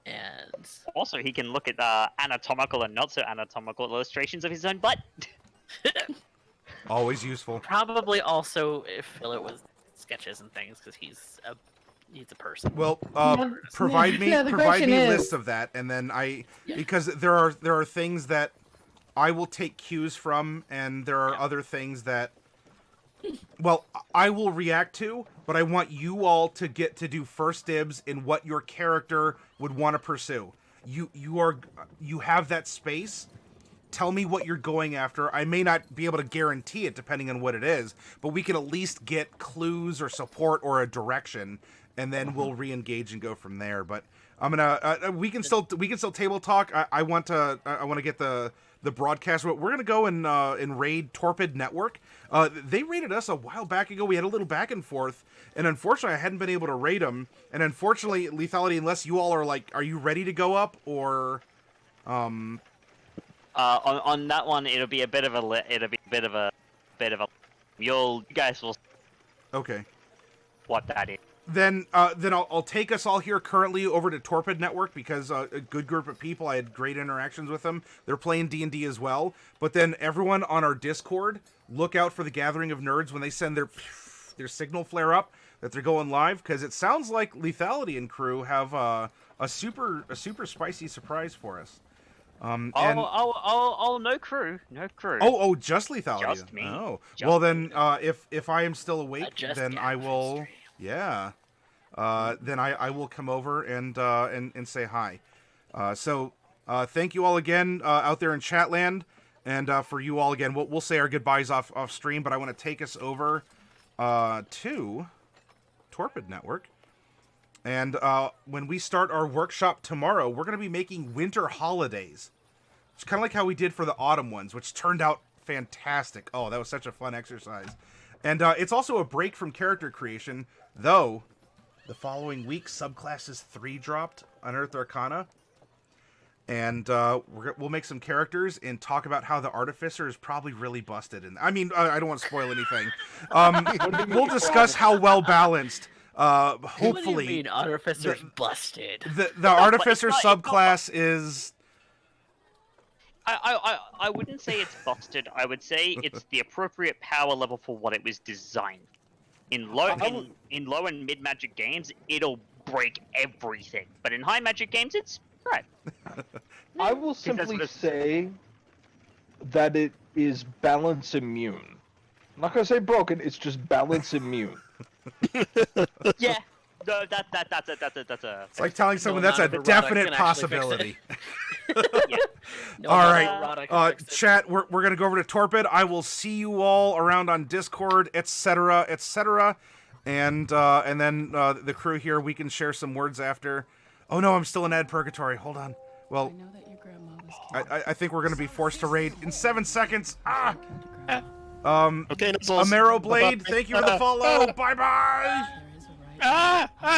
And Also, he can look at anatomical and not so anatomical illustrations of his own butt. Always useful. probably also fill it with sketches and things because he's a person. Well, Yeah, provide me the question is- lists of that, and then because there are things that I will take cues from, and there are other things that, well, I will react to, but I want you all to get to do first dibs in what your character would want to pursue. You have that space. Tell me what you're going after. I may not be able to guarantee it depending on what it is, but we can at least get clues or support or a direction, and then we'll re-engage and go from there. But I'm gonna we can still table talk. I want to get the broadcast. We're gonna go and raid Torpid Network. They raided us a while back ago. We had a little back and forth, and unfortunately I hadn't been able to raid them. And unfortunately, Lethality, unless you all are like, are you ready to go up or On that one, it'll be a bit of a you guys will see okay. what that is. Then I'll take us all here currently over to Torpid Network because a good group of people. I had great interactions with them. They're playing D&D as well. But then everyone on our Discord, look out for the Gathering of Nerds when they send their signal flare up that they're going live, because it sounds like Lethality and crew have a super spicy surprise for us. No crew. Oh, just Lethality. Just me. Oh, Just well then, if I am still awake, Just then I Gavin will. stream. Yeah. Then I will come over and say hi. So thank you all again out there in Chatland, and for you all again, we'll say our goodbyes off stream. But I want to take us over to Torpid Network. And when we start our workshop tomorrow, we're going to be making winter holidays. It's kind of like how we did for the autumn ones, which turned out fantastic. Oh, that was such a fun exercise. And it's also a break from character creation, though the following week, Subclasses 3 dropped, Unearthed Arcana. And we'll make some characters and talk about how the Artificer is probably really busted. And I mean, I don't want to spoil anything. We'll discuss how well balanced. Hopefully, What do you mean, Artificer's busted? the Artificer it's not- subclass is. I wouldn't say it's busted. I would say it's the appropriate power level for what it was designed. In low and mid magic games, it'll break everything. But in high magic games, it's right. I will that's simply what it's- say that it is balance immune. I'm not gonna say broken. It's just balance immune. Yeah. No, that's a. It's like telling someone No that's a amount of erotic definite can actually fix it. possibility. Yeah. No All amount right, of erotic can fix it. chat. We're gonna go over to Torpid. I will see you all around on Discord, etc., etc. And then the crew here, we can share some words after. Oh no, I'm still in Ad Purgatory. Hold on. Well, I know that your grandma was killed. I think we're gonna be forced to raid in 7 seconds. Ah. Killed your grandma. Okay, Nuzzles. Amaro Blade, Bye-bye. thank you for the follow. Bye bye. There is a right. Ah!